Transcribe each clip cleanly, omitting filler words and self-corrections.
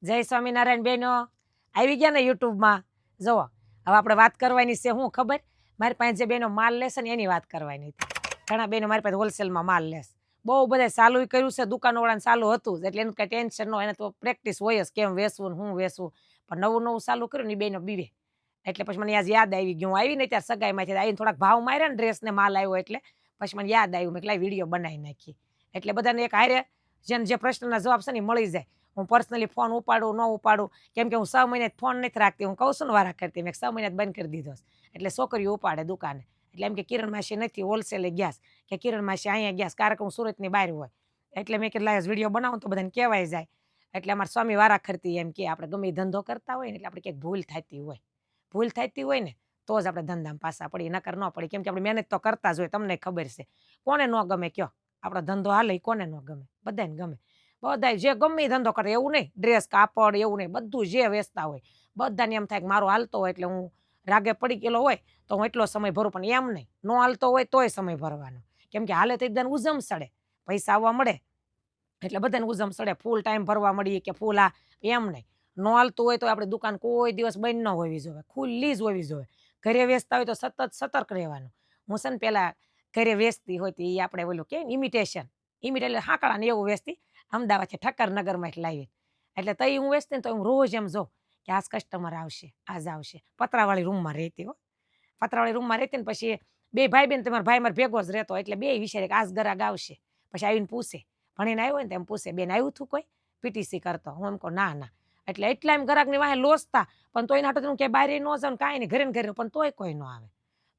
જય સ્વામિનારાયણ બહેનો આવી ગયા ને યુટ્યુબમાં જુઓ હવે આપણે વાત કરવાની છે શું ખબર મારી પાસે જે બહેનો માલ લેશે ને એની વાત કરવાની ઘણા બહેનો મારી પાસે હોલસેલમાં માલ લેશે બહુ બધા ચાલુ કર્યું છે દુકાનવાળાને ચાલુ હતું એટલે એનું કંઈ ટેન્શન ન હોય એને તો પ્રેક્ટિસ હોય જ કેમ વેચવું ને શું વેચવું પણ નવું નવું ચાલુ કર્યું ને બહેનો બીવે એટલે પછી મને આજ યાદ આવી ગયું હું આવી ને ત્યારે સગાઈમાંથી આવીને થોડાક ભાવ માર્યા ને ડ્રેસને માલ આવ્યો એટલે પછી મને યાદ આવ્યું મેં કેટલા વિડીયો બનાવી નાખી એટલે બધાને એક હારે જેને જે પ્રશ્નના જવાબ છે ને મળી જાય હું પર્સનલી ફોન ઉપાડું ન ઉપાડું કેમ કે હું 6 મહિને ફોન નથી રાખતી હું કહું છું ને વારા કરતી મેં 6 મહિને બંધ કરી દીધો એટલે છોકરીઓ ઉપાડે દુકાને એટલે એમ કે કિરણ માસી નથી હોલસેલે ગેસ કે કિરણ માસી અહીંયા ગેસ કારણ કે હું સુરતની બહાર હોય એટલે મેં કેટલા વિડીયો બનાવું તો બધાને કહેવાય જાય એટલે અમારા સ્વામી વારા કરતી એમ કે આપણે ગમે ધંધો કરતા હોય ને એટલે આપણે ક્યાંક ભૂલ થતી હોય ને તો જ આપણે ધંધામાં પાછા પડીએ નકર ન પડી કેમ કે આપણે મહેનત તો કરતા જ હોય તમને ખબર છે કોને ન ગમે કયો આપણો ધંધો હાલે કોને ન ગમે બધાને ગમે બધા જે ગમે ધંધો કરે એવું નહીં ડ્રેસ કાપડ એવું નહીં બધું જે વેચતા હોય બધાને એમ થાય કે મારો હાલતો હોય એટલે હું રાગે પડી ગયેલો હોય તો હું એટલો સમય ભરું પણ એમ નહીં ન હાલતો હોય તોય સમય ભરવાનો કેમ કે હાલે તો એકદમ ઉજમ સડે પૈસા આવવા મળે એટલે બધાને ઉજમ સડે ફૂલ ટાઈમ ભરવા મળીએ કે ફૂલ આ એમ નહીં ન હાલતું હોય તો આપણે દુકાન કોઈ દિવસ બંધ ન હોવી જોઈએ ખુલ્લી જ હોવી જોઈએ ઘરે વેચતા હોય તો સતત સતર્ક રહેવાનું હું છે ને પેલા ઘરે વેચતી હોય તો એ આપણે ઓલું કે ઇમિટેશન હાકડા ને એવું વેચતી અમદાવાદથી ઠક્કરનગરમાં એટલે લાવી એટલે તઈ હું વેચતી ને તો હું રોજ એમ જો કે આજ કસ્ટમર આવશે આજ આવશે પતરાવાળી રૂમમાં રહેતી હો પતરાવાળી રૂમમાં રહેતી ને પછી બે ભાઈ બેન તમારા ભાઈ મારે ભેગો જ રહેતો એટલે બે વિચારે કે આજ ગરાગ આવશે પછી આવીને પૂછે ભણીને આવ્યો ને તો એમ પૂછે બેન આવ્યું હતું કોઈ પીટીસી કરતો હું એમ કહું ના એટલે એટલા એમ ગરાગની વાહે લોસતા પણ તોય નાટો હું કે બહાર ન જાઉં કાંઈ નહીં ઘરે ને ઘરે પણ તોય કોઈ ન આવે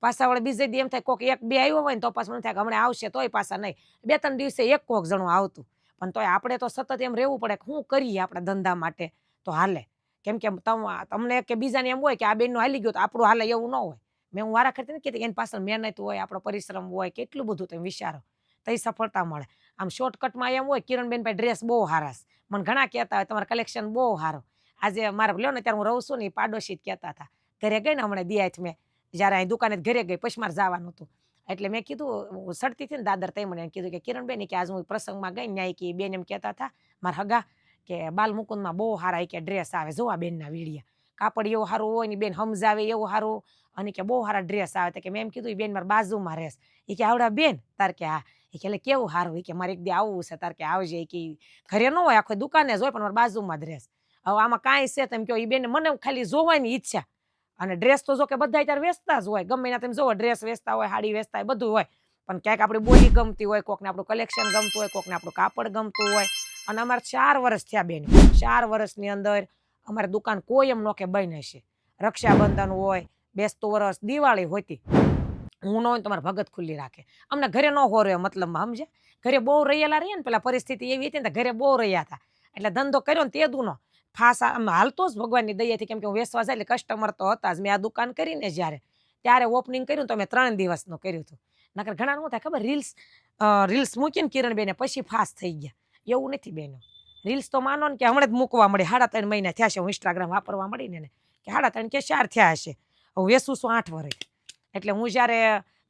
પાછા વળે બીજે દી એમ થાય કોક એક બે આવ્યો હોય ને તો પાછું મને થાય કે હમણાં આવશે તોય પાછા નહીં 2-3 દિવસે એક કોક જણું આવતું પણ તોય આપણે તો સતત એમ રહેવું પડે કે શું કરીએ આપણા ધંધા માટે તો હાલે કેમ કે તમને કે બીજાને એમ હોય કે આ બેનનું હાલી ગયો તો આપણું હાલે એવું ન હોય મેં હું વારા કરતી ને કહેતી એની પાછળ મહેનત હોય આપણો પરિશ્રમ હોય કેટલું બધું તમે વિચારો તઈ સફળતા મળે આમ શોર્ટકટમાં એમ હોય કિરણબેન ભાઈ ડ્રેસ બહુ સારા મને ઘણા કહેતા હોય તમારા કલેક્શન બહુ સારું આજે મારે લ્યો ને ત્યારે હું રહું છું ને પાડોશી જ કહેતા હતા ઘરે ગઈ ને હમણાં દિયાત મેં જ્યારે અહીં દુકાને ઘરે ગઈ પછી મારે જવાનું હતું એટલે મેં કીધું હું સડતી હતી ને દાદર તઈ મને કીધું કે કિરણબેન કે આજ હું પ્રસંગમાં ગઈ ન્યાય કે બેન એમ કહેતા હતા મારા હગા કે બાલમુકુંદમાં બહુ સારા કે ડ્રેસ આવે જોવા બેનના વીડિયા કાપડ એવું સારું હોય ને બેન સમજાવે એવું સારું અને કે બહુ સારા ડ્રેસ આવે કે મેં એમ કીધું એ બેન મારા બાજુમાં રહેશે એ કે આવડા બેન તાર કે હા એ કે કેવું સારું એ કે મારે એક દી આવવું છે તાર કે આવજે કે ઘરે ન હોય આખો દુકાને જ હોય પણ મારા બાજુમાં જ રહેશે હવે આમાં કાંઈ છે તેમ કહો એ બેન મને ખાલી જોવાની ઈચ્છા અને ડ્રેસ તો જો કે બધા ત્યારે વેચતા જ હોય ગમે ના તમે જોવો ડ્રેસ વેચતા હોય સાડી વેચતા હોય બધું હોય પણ ક્યાંક આપણી બોલી ગમતી હોય કોકને આપણું કલેક્શન ગમતું હોય કોકને આપણું કાપડ ગમતું હોય અને અમારે 4 વર્ષ થયા બેન 4 વર્ષની અંદર અમારી દુકાન કોઈ એમ નો કે બંધ હશે રક્ષાબંધન હોય બેસતું વર્ષ દિવાળી હોતી હું ન હોય તમારે ભગત ખુલ્લી રાખે અમને ઘરે ન હોરે મતલબમાં સમજે ઘરે બહુ રહેલા રહીએ ને પેલા પરિસ્થિતિ એવી હતી ને ઘરે બહુ રહ્યા હતા એટલે ધંધો કર્યો ને તે દુનો ફાસા આમ હાલતો જ ભગવાનની દયાથી કેમ કે હું વેચવા જાય એટલે કસ્ટમર તો હતા જ મેં આ દુકાન કરીને જ્યારે ત્યારે ઓપનિંગ કર્યું તો મેં 3 દિવસનું કર્યું હતું નકર ઘણા શું થાય ખબર રીલ્સ મૂકીને કિરણબેને પછી ફાસ્ટ થઈ ગયા એવું નથી બેનો રીલ્સ તો માનો ને કે હમણાં જ મૂકવા મળે 3.5 મહિના થયા છે હું ઇન્સ્ટાગ્રામ વાપરવા મળી ને કે 3.5 કે 4 થયા હશે હું વેચું છું 8 વર્ષ એટલે હું જ્યારે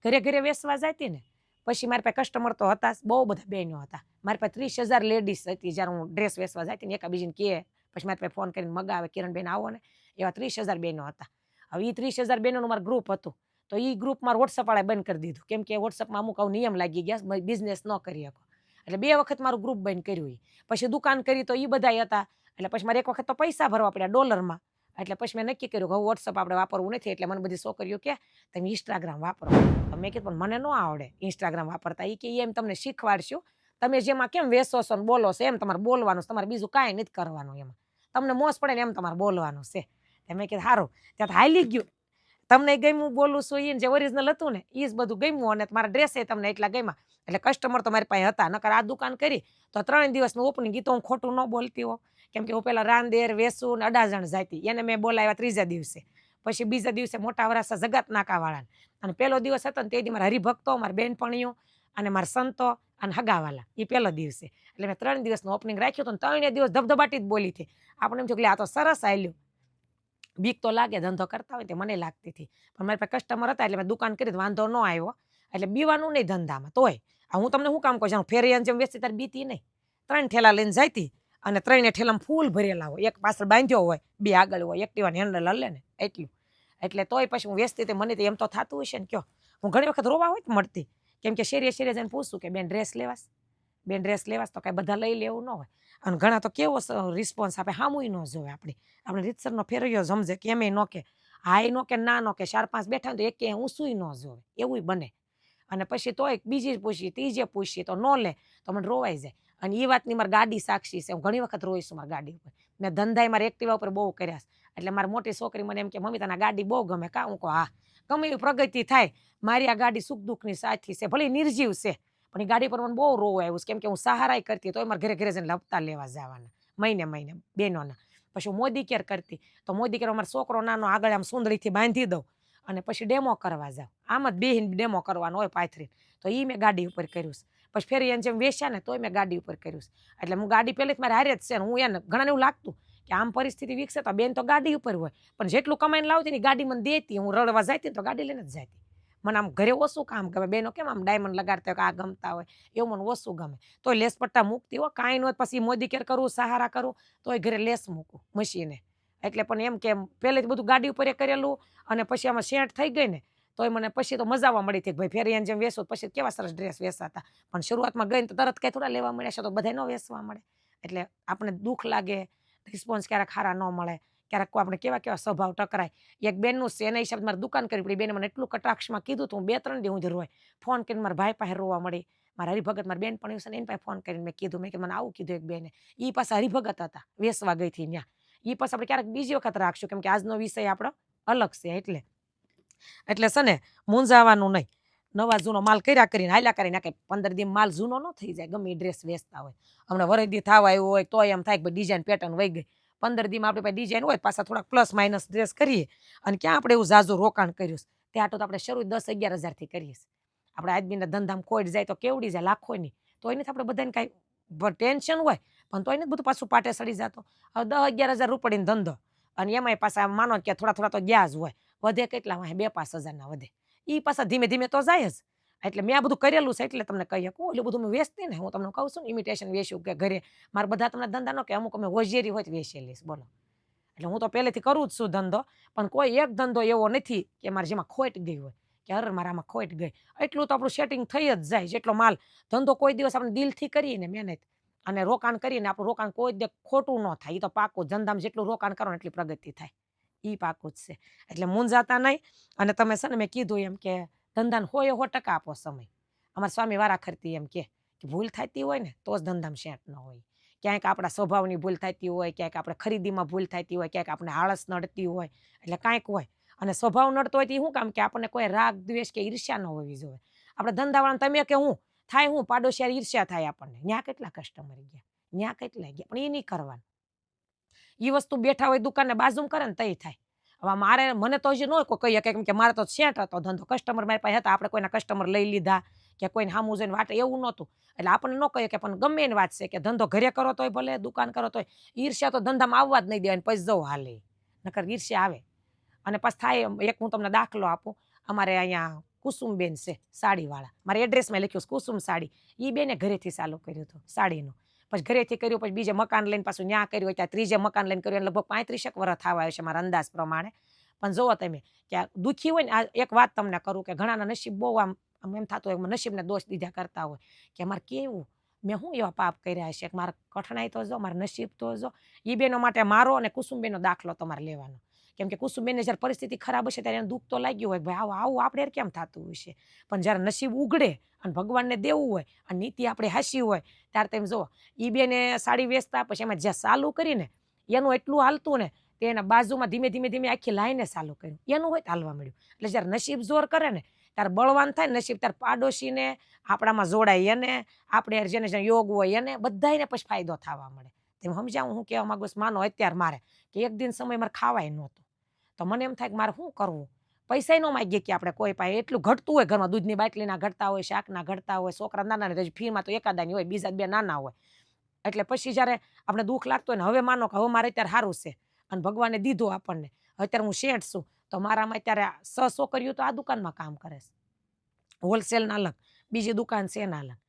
ઘરે વેચવા જતી ને પછી મારી પાસે કસ્ટમર તો હતા બહુ બધા બહેનો હતા મારી પાસે 30,000 લેડીઝ હતી જ્યારે હું ડ્રેસ વેચવા જતી ને એકાબીજીને કહે પછી મારી પાસે ફોન કરીને મગાવે કિરણબેન આવો ને એવા 30,000 બહેનો હતા હવે એ 30,000 બહેનોનું મારું ગ્રુપ હતું તો એ ગ્રુપ મારું વોટ્સઅપ વાળા બંધ કરી દીધું કેમ કે વોટ્સઅપમાં અમુક આવું નિયમ લાગી ગયા બિઝનેસ ન કરી શકો એટલે 2 વખત મારું ગ્રુપ બંધ કર્યું પછી દુકાન કરી તો એ બધા હતા એટલે પછી મારે એક વખત તો પૈસા ભરવા પડ્યા ડોલરમાં એટલે પછી મેં નક્કી કર્યું કે હવે વોટ્સઅપ આપણે વાપરવું નથી એટલે મને બધી છોકરીઓ કે તમે ઇન્સ્ટાગ્રામ વાપરો મેં કીધું પણ મને ન આવડે ઇન્સ્ટાગ્રામ વાપરતા એ કે એમ તમને શીખવાડશું તમે જેમાં કેમ વેચો છો ને બોલો છો એમ તમારે બોલવાનું તમારે બીજું કાંઈ નથી કરવાનું એમાં તમને મોજ પડે ને એમ તમારે બોલવાનું છે મેં કીધું સારું ત્યાં હાલી ગયું તમને ગમ્યું બોલું છું એ જે ઓરિજિનલ હતું ને એ જ બધું ગમ્યું અને મારા ડ્રેસે તમને એટલા ગમ્યા એટલે કસ્ટમર તો મારી પાસે હતા નકર આ દુકાન કરી તો 3 દિવસનું ઓપનિંગ એ તો હું ખોટું ન બોલતી હો કેમ કે હું પેલા રાંદેર વેસું ને અડાજણ જાતી એને મેં બોલાવ્યા 3જા દિવસે પછી બીજા દિવસે મોટા વરાસા જગત નાકાવાળા અને પહેલો દિવસ હતો ને તે દી મારા હરિભક્તો મારા બેનપણીઓ અને મારા સંતો અને હગાવાલા એ પહેલો દિવસે એટલે મેં 3 દિવસનું ઓપનિંગ રાખ્યું હતું 3 દિવસ ધબધબાટી જ બોલી હતી આપણે એમ થયું કે આ તો સરસ આલ્યું બીક તો લાગે ધંધો કરતા હોય તે મને લાગતી હતી પણ મારી પાસે કસ્ટમર હતા એટલે મેં દુકાન કરી વાંધો ન આવ્યો એટલે બીવાનું નહીં ધંધામાં તોય હું તમને શું કામ કહું છું ફેરિયાને જેમ વેચતી ત્યારે બીતી નહીં 3 ઠેલા લઈને જતી અને ત્રણે ઠેલામાં ફૂલ ભરેલા હોય, એક પાછળ બાંધ્યો હોય, બે આગળ હોય, એક્ટિવાને હેન્ડલ હલે ને એટલું. એટલે તોય પછી હું વેચતી હતી, મને તો એમ તો થતું હશે ને કયો. હું ઘણી વખત રોવા હોય મળતી, કેમ કે શેરીએ જઈને પૂછું કે બેન ડ્રેસ લેવાસ, બેન ડ્રેસ લેવાસ, તો કાંઈ બધા લઈ લેવું ન હોય. અને ઘણા તો કેવો રિસ્પોન્સ આપે, હામુય ન જોવે આપણે રીતસરનો ફેરવ્યો સમજે કે એમ ન કે હાય નો કે ના નો કે 4-5 બેઠા ને તો એક ઊંસુય ન જોવે, એવું બને. અને પછી તોય બીજી પૂછી, ત્રીજે પૂછી તો ન લે તો મને રોવાઈ જાય. અને એ વાતની મારી ગાડી સાક્ષી છે, હું ઘણી વખત રોઈશું મારી ગાડી ઉપર. મેં ધંધાય મારા એક્ટિવા ઉપર બહુ કર્યા છે. એટલે મારી મોટી છોકરી મને એમ કે મમ્મી તને ગાડી બહુ ગમે કા? હું કહું હા. ગમે એવી પ્રગતિ થાય, મારી આ ગાડી સુખ દુઃખની સાથી છે, ભલે નિર્જીવ છે, પણ એ ગાડી પર મને બહુ રોવ આવ્યું છે, કેમ કે હું સહારાય કરતી તો મારે ઘરે જઈને લપતા લેવા જવાના મહિને બહેનોના. પછી હું મોદી કેર કરતી તો મોદી કેર અમારો છોકરો નાનો આગળ આમ સુંદરીથી બાંધી દઉં અને પછી ડેમો કરવા જાવ. આમ જ બેહીને ડેમો કરવાનો હોય પાથરીને. તો એ મેં ગાડી ઉપર કર્યું છે. પછી ફેરી એને જેમ વેચ્યા ને તોય મેં ગાડી ઉપર કર્યું છે. એટલે હું ગાડી પહેલેથી મારે હારે જ છે ને. હું એને ઘણાને એવું લાગતું કે આમ પરિસ્થિતિ વિકસે તો બેન તો ગાડી ઉપર હોય, પણ જેટલું કમાઈને લાવતી ને ગાડી મને દેતી. હું રડવા જતી તો ગાડી લઈને જ જતી. મને આમ ઘરે ઓછું કામ ગમે. બેનો કેમ આમ ડાયમંડ લગાડતા હોય કે આ ગમતા હોય, એવું મને ઓછું ગમે. તો લેસ પટ્ટા મૂકતી હો, કાંઈ ન હોય પછી મોદી કેર કરવું, સહારા કરું તોય ઘરે લેસ મૂકું મશીને. એટલે પણ એમ કે પહેલેથી બધું ગાડી ઉપર કરેલું અને પછી આમાં સેટ થઈ ગઈ ને તોય મને પછી તો મજા આવવા મળી હતી કે ભાઈ ફેરી જેમ વેચો પછી કેવા સરસ ડ્રેસ વેચાતા. પણ શરૂઆતમાં ગઈ ને તો તરત કઈ થોડા લેવા મળ્યા છે, તો બધા ન વેચવા મળે. એટલે આપણે દુઃખ લાગે, રિસ્પોન્સ ક્યારેક સારા ન મળે, ક્યારેક આપણે કેવા સ્વભાવ ટકરાય. એક બેનનું છે એના હિસાબે મારે દુકાન કરવી પડી. બેને મને એટલું કટાક્ષમાં કીધું તું, 2-3 દી હું જ રોય. ફોન કરીને મારા ભાઈ પાસે રોવા મળી. મારા હરિભગત મારી બેન પણ છે ને એની પાસે ફોન કરીને મેં કીધું, મેં કે મને આવું કીધું એક બેને. એ પાસે હરિભગત હતા, વેસવા ગઈ હતી ત્યાં. એ પાસે આપણે ક્યારેક બીજી વખત રાખશું, કેમ કે આજનો વિષય આપણો અલગ છે. એટલે છે ને મૂંઝાવાનું નહીં. નવા જૂનો માલ કર્યા કરીને હાલ્યા કરીને કે 15 દી માલ જૂનો ન થઈ જાય. ગમે ડ્રેસ વેચતા હોય, હમણાં વરદી થવા આવ્યું હોય તોય એમ થાય કે ડિઝાઇન પેટર્ન વહી ગઈ. 15 દીમાં આપણે પાસે ડિઝાઇન હોય, પાછા થોડાક પ્લસ માઇનસ ડ્રેસ કરીએ. અને ક્યાં આપણે એવું ઝાઝું રોકાણ કર્યું છે. ત્યાં તો આપણે શરૂ 10-11 હજારથી કરીએ છીએ. આપણે આદમીના ધંધામાં ખોટ જાય તો કેવડી જાય, લાખોની. તો એને આપણે બધાને કાંઈ ટેન્શન હોય, પણ તો એને બધું પાછું પાટે સડી જતો. હવે 10-11 હજાર રૂપિયાનો ધંધો અને એમાંય પાછા માનો કે થોડા તો ગયા જ હોય. વધે કેટલા હોય? 2-5 હજારના વધે. એ પાછા ધીમે ધીમે તો જાય જ. એટલે મેં આ બધું કરેલું છે એટલે તમને કહી શકું. એટલે બધું મેં વેચતી ને, હું તમને કહું છું ને ઇમિટેશન વેચ્યું કે ઘરે મારા બધા તમને ધંધા ન કે અમુક અમે હોશિયારી હોય તો વેચેલી છે. બોલો. એટલે હું તો પહેલેથી કરું જ છું ધંધો, પણ કોઈ એક ધંધો એવો નથી કે મારે જેમાં ખોટ ગઈ હોય કે અરે મારામાં ખોટ ગઈ. એટલું તો આપણું સેટિંગ થઈ જ જાય. જેટલો માલ ધંધો કોઈ દિવસ આપણે દિલથી કરીને મહેનત અને રોકાણ કરીને આપણું રોકાણ કોઈ દે ખોટું ન થાય. એ તો પાકું. ધંધામાં જેટલું રોકાણ કરો એટલી પ્રગતિ થાય. એ પાકું જ છે. એટલે મૂંઝાતા નહીં. અને તમે છે ને મેં કીધું એમ કે ધંધાને 100% આપો સમય. અમારા સ્વામી વારા ખરતી એમ કે ભૂલ થતી હોય ને તો જ ધંધામાં શેઠ ન હોય. ક્યાંક આપણા સ્વભાવની ભૂલ થતી હોય, ક્યાંક આપણે ખરીદીમાં ભૂલ થતી હોય, ક્યાંક આપણે આળસ નડતી હોય, એટલે કાંઈક હોય. અને સ્વભાવ નડતો હોય તો શું કામ કે આપણને કોઈ રાગ દ્વેષ કે ઈર્ષ્યા ન હોવી જોઈએ. આપણે ધંધાવાળા તમે કે હું થાય, હું પાડોશિયાર ઈર્ષ્યા થાય આપણને. ત્યાં કેટલા કસ્ટમર ગયા, ત્યાં કેટલા ગયા, પણ એ નહીં કરવાનું. એ વસ્તુ બેઠા હોય દુકાનને બાજુમાં કરે ને તઈ થાય. હવે મારે મને તો હજી ન કહીએ કેમ કે મારે તો શેઠ હતો ધંધો, કસ્ટમર મારી પાસે હતા. આપણે કોઈના કસ્ટમર લઈ લીધા કે કોઈને સામું જોઈને વાટે એવું નહોતું. એટલે આપણને ન કહીએ કે પણ ગમે એની વાત છે કે ધંધો ઘરે કરો તોય ભલે, દુકાન કરો તોય ઈર્ષ્યા તો ધંધામાં આવવા જ નહીં દેવાની. પછી જવું હાલે, નકર ઈર્ષ્યા આવે. અને પછી થાય એક હું તમને દાખલો આપું. અમારે અહીંયા કુસુમબેન છે સાડીવાળા, મારે એડ્રેસમાં લખ્યું છે કુસુમ સાડી. એ બેને ઘરેથી ચાલુ કર્યું હતું સાડીનું. પછી ઘરેથી કર્યું, પછી બીજે મકાન લઈને પાછું ન્યા કર્યું, ત્યાં ત્રીજે મકાન લઈને કર્યું. લગભગ 35 વર્ષ થવા આવ્યો છે મારા અંદાજ પ્રમાણે. પણ જોવો તમે કે દુઃખી હોય ને, આ એક વાત તમને કરું કે ઘણાના નસીબ બહુ આમ એમ થતું હોય નસીબને દોષ દીધા કરતા હોય કે અમારે કેવું મેં શું એવા પાપ કર્યા છે કે મારા કઠણાઈ તો જો, મારા નસીબ તો જો. એ બેનો માટે મારો અને કુસુમબેનનો દાખલો તમારે લેવાનો. કેમ કે કુસુમબેનને જ્યારે પરિસ્થિતિ ખરાબ હશે ત્યારે એને દુઃખ તો લાગ્યું હોય ભાઈ આવું આપણે કેમ થતું હશે. પણ જ્યારે નસીબ ઉઘડે અને ભગવાનને દેવું હોય અને નીતિ આપણે હાસી હોય ત્યારે તમે જુઓ એ બેને સાડી વેચતા, પછી એમાં જ્યાં ચાલુ કરીને એનું એટલું હાલતું ને તે એના બાજુમાં ધીમે ધીમે આખી લાઈને ચાલુ કર્યું. એનું હોય તો હાલવા મળ્યું. એટલે જ્યારે નસીબ જોર કરે ને ત્યારે બળવાન થાય નસીબ, ત્યારે પાડોશીને આપણામાં જોડાય એને, આપણે જેને યોગ હોય એને બધાને પછી ફાયદો થવા મળે. તેમ સમજાવું હું કહેવા માંગુ છું. માનો અત્યારે મારે કે એક દિન સમય મારે ખાવાય નહોતું, તો મને એમ થાય કે મારે શું કરવું. પૈસા ન માગીએ કે આપણે કોઈ પાસે, એટલું ઘટતું હોય ઘરમાં, દૂધની બાટલીના ઘટતા હોય, શાકના ઘટતા હોય, છોકરા નાના ને ફીમાં તો એકાદાની હોય, બીજા 2 નાના હોય. એટલે પછી જ્યારે આપણે દુઃખ લાગતું હોય ને હવે માનો કે હવે મારે અત્યારે સારું છે અને ભગવાને દીધું આપણને, અત્યારે હું શેઠ છું તો મારામાં અત્યારે 6 છોકરીઓ તો આ દુકાનમાં કામ કરે છે. હોલસેલના અલગ, બીજી દુકાન છે એના અલગ.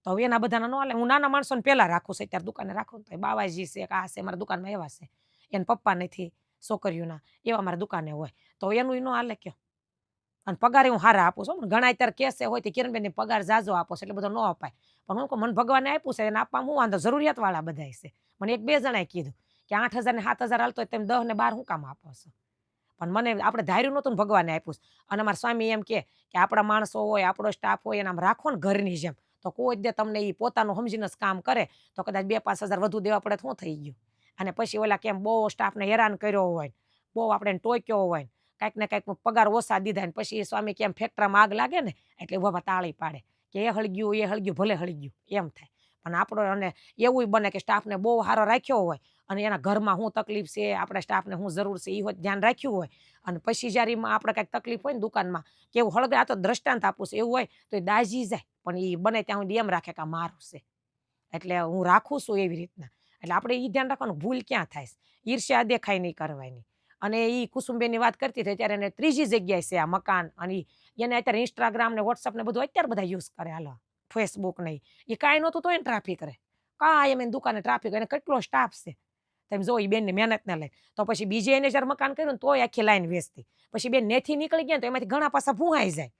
તો હવે એના બધાના ન હાલે. હું નાના માણસોને પહેલાં રાખું છું, અત્યારે દુકાને રાખું તો બાવાજી છે કે આ છે મારા દુકાનમાં એવા છે, એના પપ્પા નથી છોકરીઓના, એવા મારા દુકાને હોય, તો એનું ન હાલે કયો. અને પગારે હું હારા આપું છું. ઘણા અત્યારે કેસે હોય તો કિરણબેનને પગાર ઝાઝો આપો છો એટલે બધો ન અપાય. પણ હું કહું મને ભગવાને આપ્યું છે એને આપવામાં હું વાંધો, જરૂરિયાતવાળા બધા છે. મને 1-2 જણાએ કીધું કે 8,000 ને 7,000 હાલતો હોય તેમ 10 ને 12 હું કામ આપો છો. પણ મને આપણે ધાર્યું નહોતું ને ભગવાને આપ્યું છે. અને અમારા સ્વામી એમ કે આપણા માણસો હોય, આપણો સ્ટાફ હોય એને આમ રાખો ને ઘરની જેમ, તો કોઈ દે તમને એ પોતાનું સમજીને જ કામ કરે તો કદાચ 2-5 હજાર વધુ દેવા પડે શું થઈ ગયું. અને પછી ઓલા કેમ બહુ સ્ટાફને હેરાન કર્યો હોય, બહુ આપણે ટોક્યો હોય, કાંઈક ને કાંઈક પગાર ઓછા દીધા ને પછી સ્વામી કેમ ફેક્ટરીમાં આગ લાગે ને એટલે બાબા તાળી પાડે કે એ હળગ્યું ભલે હળગ્યું એમ થાય. પણ આપણો અને એવું બને કે સ્ટાફને બહુ સારો રાખ્યો હોય અને એના ઘરમાં શું તકલીફ છે, આપણા સ્ટાફને શું જરૂર છે એ ધ્યાન રાખ્યું હોય અને પછી જ્યારે આપણે કાંઈક તકલીફ હોય ને દુકાનમાં કે એવું હળગે, આ તો દ્રષ્ટાંત આપું છે, એવું હોય તો એ દાજી જાય પણ એ બને ત્યાં સુધી એમ રાખે કે આ મારું છે. એટલે હું રાખું છું એવી રીતના. એટલે આપણે એ ધ્યાન રાખવાનું, ભૂલ ક્યાં થાય, ઈર્ષ્યા દેખાય નહીં કરવાની. અને એ કુસુમબેનની વાત કરતી હતી ત્યારે એને 3જી જગ્યાએ છે આ મકાન, અને એને અત્યારે ઇન્સ્ટાગ્રામ ને વોટ્સઅપ ને બધું અત્યારે બધા યુઝ કરે, હાલો ફેસબુક નહીં, એ કાંઈ નહોતું તો એને ટ્રાફિક રહે, કાંઈ એમ દુકાને ટ્રાફિક, એને કેટલો સ્ટાફ છે તમે જો. એ બેનની મહેનતને લઈ તો પછી બીજે એને જ્યારે મકાન કર્યું ને તોય આખી લાઈન વેચતી. પછી બેન નેથી નીકળી ગયા તો એમાંથી ઘણા પાછા ભૂહાઈ જાય.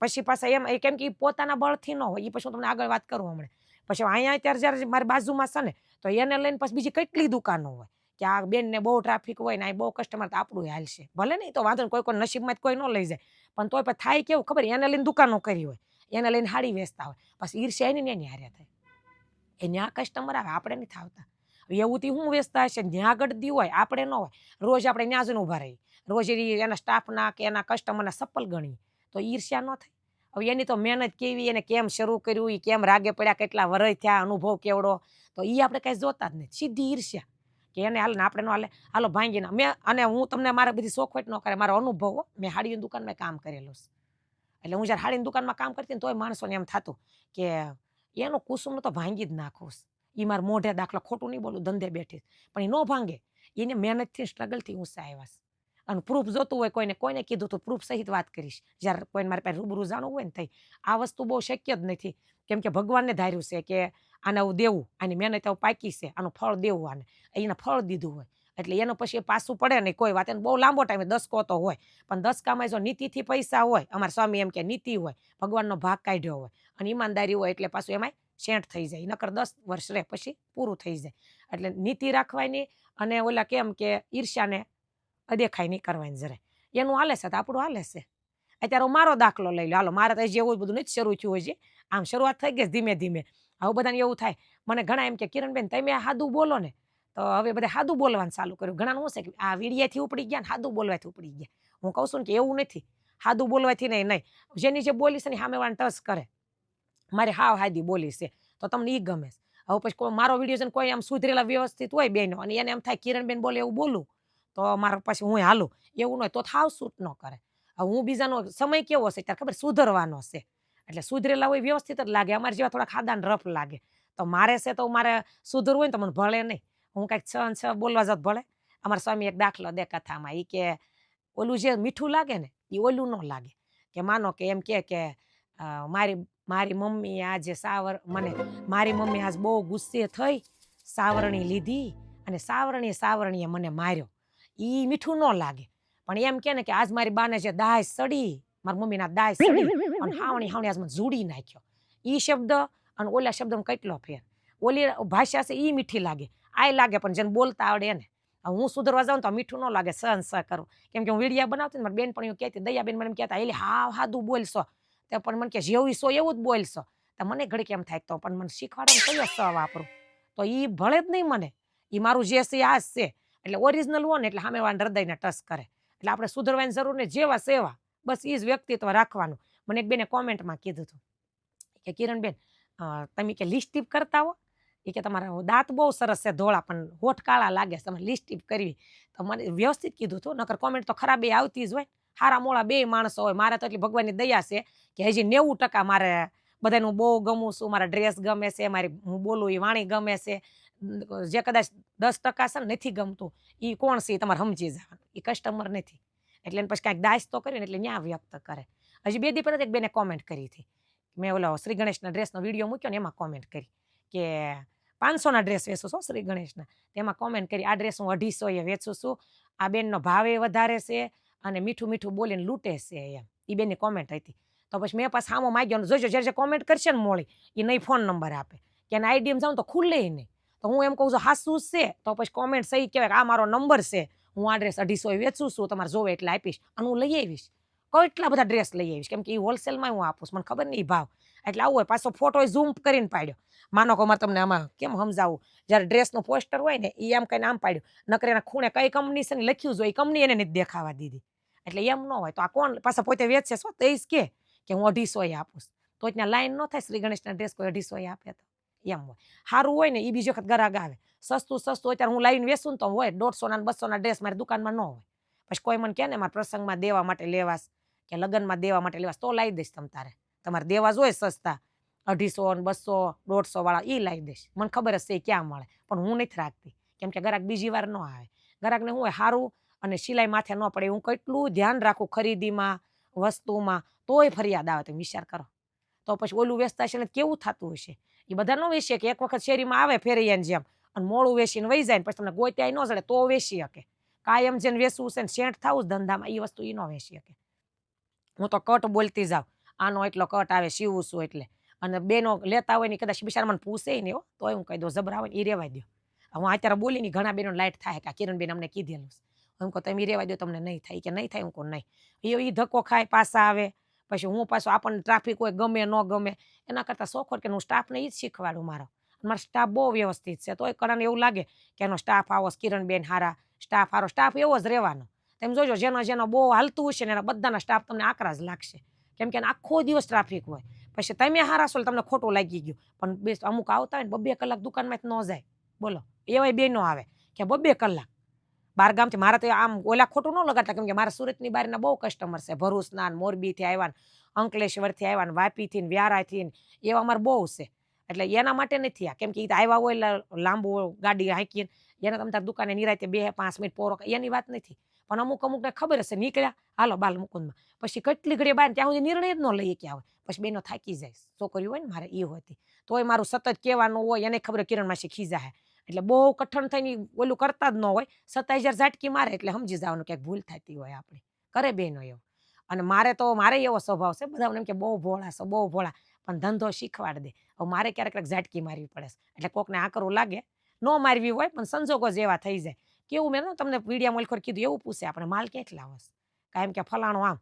પછી પાછા એમ કેમ કે એ પોતાના બળથી ન હોય. એ પછી હું તમને આગળ વાત કરું હમણાં. પછી અહીંયા અત્યારે જ્યારે મારી બાજુમાં છે ને તો એને લઈને પછી બીજી કેટલી દુકાનો હોય કે આ બેનને બહુ ટ્રાફિક હોય ને આ બહુ કસ્ટમર, તો આપણું હાલશે ભલે નહીં તો વાંધો, કોઈ નસીબમાં કોઈ ન લઈ જાય પણ તોય પણ થાય કેવું ખબર, એને લઈને દુકાનો કરી હોય, એને લઈને હાડી વેચતા હોય, પછી ઈર્ષ્યા એની હારે થાય. એ ન્યા કસ્ટમર આવે, આપણે નથી આવતા. એવું થી હું વેચતા હશે, ત્યાં ગળદી હોય, આપણે ન હોય. રોજ આપણે ત્યાં જઈને ઊભા રહીએ, રોજ એના સ્ટાફના કે એના કસ્ટમરના સપ્પલ ગણીએ, તો ઈર્ષ્યા ન થાય. હવે એની તો મહેનત કેવી, એને કેમ શરૂ કર્યું, એ કેમ રાગે પડ્યા, કેટલા વર્ષ થયા, અનુભવ કેવડો, તો એ આપણે કાંઈ જોતા જ નથી. સીધી ઈર્ષ્યા કે એને હાલ ને આપણે ન હાલે, હાલો ભાંગીને મેં. અને હું તમને મારે બધી શોખવટ ન કરે, મારો અનુભવ, મેં હાડીની દુકાનમાં કામ કરેલું છે. એટલે હું જ્યારે હાડીની દુકાનમાં કામ કરતી ને તોય માણસોને એમ થતું કે એનું કુસુમ તો ભાંગી જ નાખું. એ મારા મોઢે દાખલો ખોટું નહીં બોલું, ધંધે બેઠી પણ એ ન ભાંગે. એને મહેનતથી સ્ટ્રગલથી ઊંચા આવ્યા છે. અને પ્રૂફ જોતું હોય કોઈને કીધું તો પ્રૂફ સહિત વાત કરીશ જ્યારે કોઈને મારી પાસે રૂબરૂ જાણવું હોય ને થઈ. આ વસ્તુ બહુ શક્ય જ નથી, કેમ કે ભગવાનને ધાર્યું છે કે આને આવું દેવું, આની મહેનત આવું પાકી છે, આનું ફળ દેવું, આને એને ફળ દીધું હોય એટલે એનું પછી એ પાછું પડે નહીં કોઈ વાત. એને બહુ લાંબો ટાઈમ દસકો તો હોય પણ દસકામાં જો નીતિથી પૈસા હોય, અમારા સ્વામી એમ કે નીતિ હોય, ભગવાનનો ભાગ કાઢ્યો હોય અને ઈમાનદારી હોય એટલે પાછું એમાં સેન્ટ થઈ જાય. નકર 10 વર્ષ રહે પછી પૂરું થઈ જાય. એટલે નીતિ રાખવાની અને ઓલા કેમ કે ઈર્ષ્યાને અદેખાઈ નહીં કરવાની જરાય. એનું હાલે છે તો આપણું હાલે છે. અત્યારે મારો દાખલો લઈ લો, હાલો મારે તો જેવું બધું નથી શરૂ થયું હોય છે, આમ શરૂઆત થઈ ગઈ ધીમે ધીમે. હવે બધાને એવું થાય, મને ઘણા એમ કે કિરણબેન તમે સાદું બોલો ને, તો હવે બધા સાદું બોલવાનું ચાલુ કર્યું. ઘણાનું શું છે કે આ વીડિયાથી ઉપડી ગયા ને સાદું બોલવાથી ઉપડી ગયા. હું કહું છું ને કે એવું નથી, સાદું બોલવાથી નહીં. જેની જે બોલી છે ને સામેવાળાને ટચ કરે, મારે હાવ હાદી બોલી છે તો તમને એ ગમે. હવે પછી મારો વિડીયો છે ને કોઈ આમ સુધરેલા વ્યવસ્થિત હોય બેનો અને એને એમ થાય કિરણબેન બોલે એવું બોલું તો મારે પછી હું હાલું, એવું ન હોય તો હાવ સૂટ ન કરે. હવે હું બીજાનો સમય કેવો હશે ત્યારે ખબર સુધરવાનો છે, એટલે સુધરેલા હોય વ્યવસ્થિત જ લાગે. અમારે જેવા થોડા ખાદાને રફ લાગે તો મારે છે તો મારે સુધરવું હોય ને તો મને ભળે નહીં. હું કાંઈક છ બોલવા જાત ભળે. અમારા સ્વામી એક દાખલો દે કથામાં, એ કે ઓલું જે મીઠું લાગે ને એ ઓલું ન લાગે. કે માનો કે એમ કે મારી મમ્મી આજે મારી મમ્મી આજ બહુ ગુસ્સે થઈ, સાવરણી લીધી અને સાવરણીએ મને માર્યો. એ મીઠું ન લાગે. પણ એમ કે ને કે આજ મારી બાને જે દાય સડી, મારી મમ્મીના દાય સડી અને હાવણી આજ મને જોડી નાખ્યો. એ શબ્દ અને ઓલા શબ્દમાં કેટલો ફેર. ઓલી ભાષા છે એ મીઠી લાગે, આ લાગે પણ જેને બોલતા આવડે એને. હું સુધરવા જાઉં તો મીઠું ન લાગે, સહન કરું. કેમ કે હું વિડીયા બનાવતી ને મારી બેનપણીઓ કહેતી, દયાબેન મને એમ કહેતા એટલે હાવ સાદું બોલશો, તો પણ મને કે જેવું સો એવું જ બોલશો. તો મને ઘડી કેમ થાય તો પણ મને શીખવાડે ને કયો સ વાપરું, તો એ ભળે જ નહીં મને. એ મારું જે છે આ જ છે. એટલે ઓરિજિનલ હોય ને એટલે સામેવાળાના હૃદયને ટચ કરે. એટલે આપણે સુધરવાની જરૂર નહીં, જેવા સેવા બસ એ જ વ્યક્તિત્વ રાખવાનું. મને એક બેને કોમેન્ટમાં કીધું હતું કે કિરણબેન તમે કે લિપસ્ટિક કરતા હો, એ કે તમારા દાંત બહુ સરસ છે ધોળા પણ હોઠ કાળા લાગે છે, તમારે લિપસ્ટિક કરવી. તો મને વ્યવસ્થિત કીધું હતું, નકર કોમેન્ટ તો ખરાબ એ આવતી જ હોય. હારા મોળા બે માણસો હોય. મારે તો એટલી ભગવાનની દયા છે કે હજી 90% મારે બધાનું બહુ ગમું છું, મારા ડ્રેસ ગમે છે, હું બોલું એ વાણી ગમે છે. જે કદાચ 10% છે ને નથી ગમતું એ કોણ છે એ તમારે સમજી જવાનું, એ કસ્ટમર નથી. એટલે એને પછી કાંઈક દાસ તો કરીને એટલે ન્યા વ્યક્ત કરે. હજી 2 દી પહેલા એક બેને કોમેન્ટ કરી હતી મેં ઓલો શ્રી ગણેશના ડ્રેસનો વિડીયો મૂક્યો ને એમાં કોમેન્ટ કરી કે 500ના ડ્રેસ વેચું છું શ્રી ગણેશના. તેમાં કોમેન્ટ કરી આ ડ્રેસ હું 250 વેચું છું, આ બેનનો ભાવે વધારે છે અને મીઠું મીઠું બોલીને લૂંટે છે એમ. એ બેનની કોમેન્ટ હતી. તો પછી મેં પાછા સામો માગ્યો જોઈજો જ્યારે કોમેન્ટ કરશે ને મોળી એ નહીં ફોન નંબર આપે કે એના આઈડીએમ જાઉં તો ખુલ્લે નહીં. તો હું એમ કહું છું હાસું છે તો પછી કોમેન્ટ સહી કહેવાય કે આ મારો નંબર છે, હું આ ડ્રેસ 250 વેચું છું, તમારે જોવે એટલે આપીશ અને હું લઈ આવીશ. કેટલા બધા ડ્રેસ લઈ આવીશ કેમ કે એ હોલસેલમાં હું આપું મને ખબર નહીં ભાવ. એટલે આવું હોય પાછો ફોટો ઝૂમ કરીને પાડ્યો. માનો કે અમારે તમને આમાં કેમ સમજાવું, જ્યારે ડ્રેસનું પોસ્ટર હોય ને એ આમ કહીને આમ પાડ્યું, નકર એના ખૂણે કઈ કંપની છે ને લખ્યું જોઈએ કંપની એને નથી દેખાવા દીધી. એટલે એમ ન હોય તો આ કોણ પાછા પોતે વેચશે શું તો કે હું 250 આપું તો ત્યાં લાઈન ન થાય શ્રી ગણેશના ડ્રેસ કોઈ 250 આપે તો એમ હોય. સારું હોય ને એ બીજી વખત ગ્રાહક આવે. સસ્તું અત્યારે હું લાવીને વેચું તો હોય 150 ના 200ના ડ્રેસ મારી દુકાનમાં ન હોય. પછી કોઈ મને કહે ને મારા પ્રસંગમાં દેવા માટે લેવાસ કે લગ્નમાં દેવા માટે લેવાસ તો લાવી દઈશ. તમારે દેવા જોઈએ સસ્તા 250 200 150 વાળા એ લાવી દઈશ. મને ખબર હશે એ ક્યાં મળે પણ હું નથી રાખતી કેમ કે ગ્રાહક બીજી વાર ન આવે. ગ્રાહકને હું હોય સારું અને સિલાઈ માથે ન પડે હું કેટલું ધ્યાન રાખું ખરીદીમાં વસ્તુમાં, તોય ફરિયાદ આવે. તમે વિચાર કરો તો પછી ઓલું વેચતા હશે ને કેવું થતું હશે. એ બધા ન વેચીએ કે એક વખત શેરીમાં આવે ફેરૈયાની જેમ અને મોડું વેચીને વહી જાય ને પછી તમને ગોત્યાય ન જડે તો વેચી શકે. કાયમ જેને વેચવું છે ને સેન્ટ થવું ધંધામાં એ વસ્તુ એ ન વેચી શકે. હું તો કટ બોલતી જાઉં આનો એટલો કટ આવે સીવું છું એટલે. અને બેનો લેતા હોય ને કદાચ બિચારા મને પૂછે નહીં તોય હું કહી દઉં જબરા હોય ને એ રેવાય દો. હું અત્યારે બોલી ને ઘણા બેનો લાઈટ થાય કે કિરણબેન અમને કીધેલું હું કહું તમે રેવાય દો તમને નહીં થાય કે નહીં થાય હું કહું નહીં. એ ધક્કો ખાય પાછા આવે પછી હું પાછું આપણને ટ્રાફિક હોય ગમે ન ગમે એના કરતાં શોખોર કે હું સ્ટાફને એ જ શીખવાડું. મારો સ્ટાફ બહુ વ્યવસ્થિત છે તોય કણાને એવું લાગે કે એનો સ્ટાફ આવો કિરણબેન હારા સ્ટાફ હારો સ્ટાફ એવો જ રહેવાનો. તમે જોજો જેનો બહુ હાલતું હશે ને એના બધાના સ્ટાફ તમને આકરા જ લાગશે કેમ કે આખો દિવસ ટ્રાફિક હોય. પછી તમે હારા છો તમને ખોટું લાગી ગયું પણ અમુક આવતા હોય ને 2 કલાક દુકાનમાં ન જાય. બોલો એવાય બેનો આવે કે 2 કલાક બાર ગામથી. મારા તો આમ ઓલા ખોટું ન લગાડતા કેમ કે મારા સુરતની બહારના બહુ કસ્ટમર છે. ભરૂચના મોરબીથી આવ્યા, અંકલેશ્વરથી આવ્યા, વાપીથી વ્યારાથી એવા અમારે બહુ છે. એટલે એના માટે નથી આ કેમ કે આવ્યા હોય લાંબુ ગાડી હાંકીને એને તમે તાર દુકાને નિરાતે 2-5 મિનિટ પોરો એની વાત નથી. પણ અમુકને ખબર હશે નીકળ્યા હાલો બાલ મુકુંદમાં પછી કેટલી ઘડી બહાર ત્યાં સુધી નિર્ણય જ ન લઈએ કે આવે પછી બેનો થાકી જાય. છોકરીઓ હોય ને મારે એ હોતી તોય મારું સતત કહેવાનું હોય એને ખબર કિરણ માસી ખીજાય એટલે બહુ કઠણ થઈને ઓલું કરતા જ ન હોય. 27,000 ઝાટકી મારે એટલે સમજી જવાનું ક્યાંક ભૂલ થતી હોય આપણી કરે બેનો એવું. અને મારે એવો સ્વભાવ છે બધા એમ કે બહુ ભોળા છે બહુ ભોળા પણ ધંધો શીખવાડ દે. હવે મારે ક્યારેક ઝાટકી મારવી પડે એટલે કોકને આકરું લાગે ન મારવી હોય પણ સંજોગો જેવા થઈ જાય. કેવું મેં તમને વિડીયા મોલખોર કીધું એવું પૂછે આપણે માલ ક્યાંથી લાવો કાયમ કે ફલાણું આમ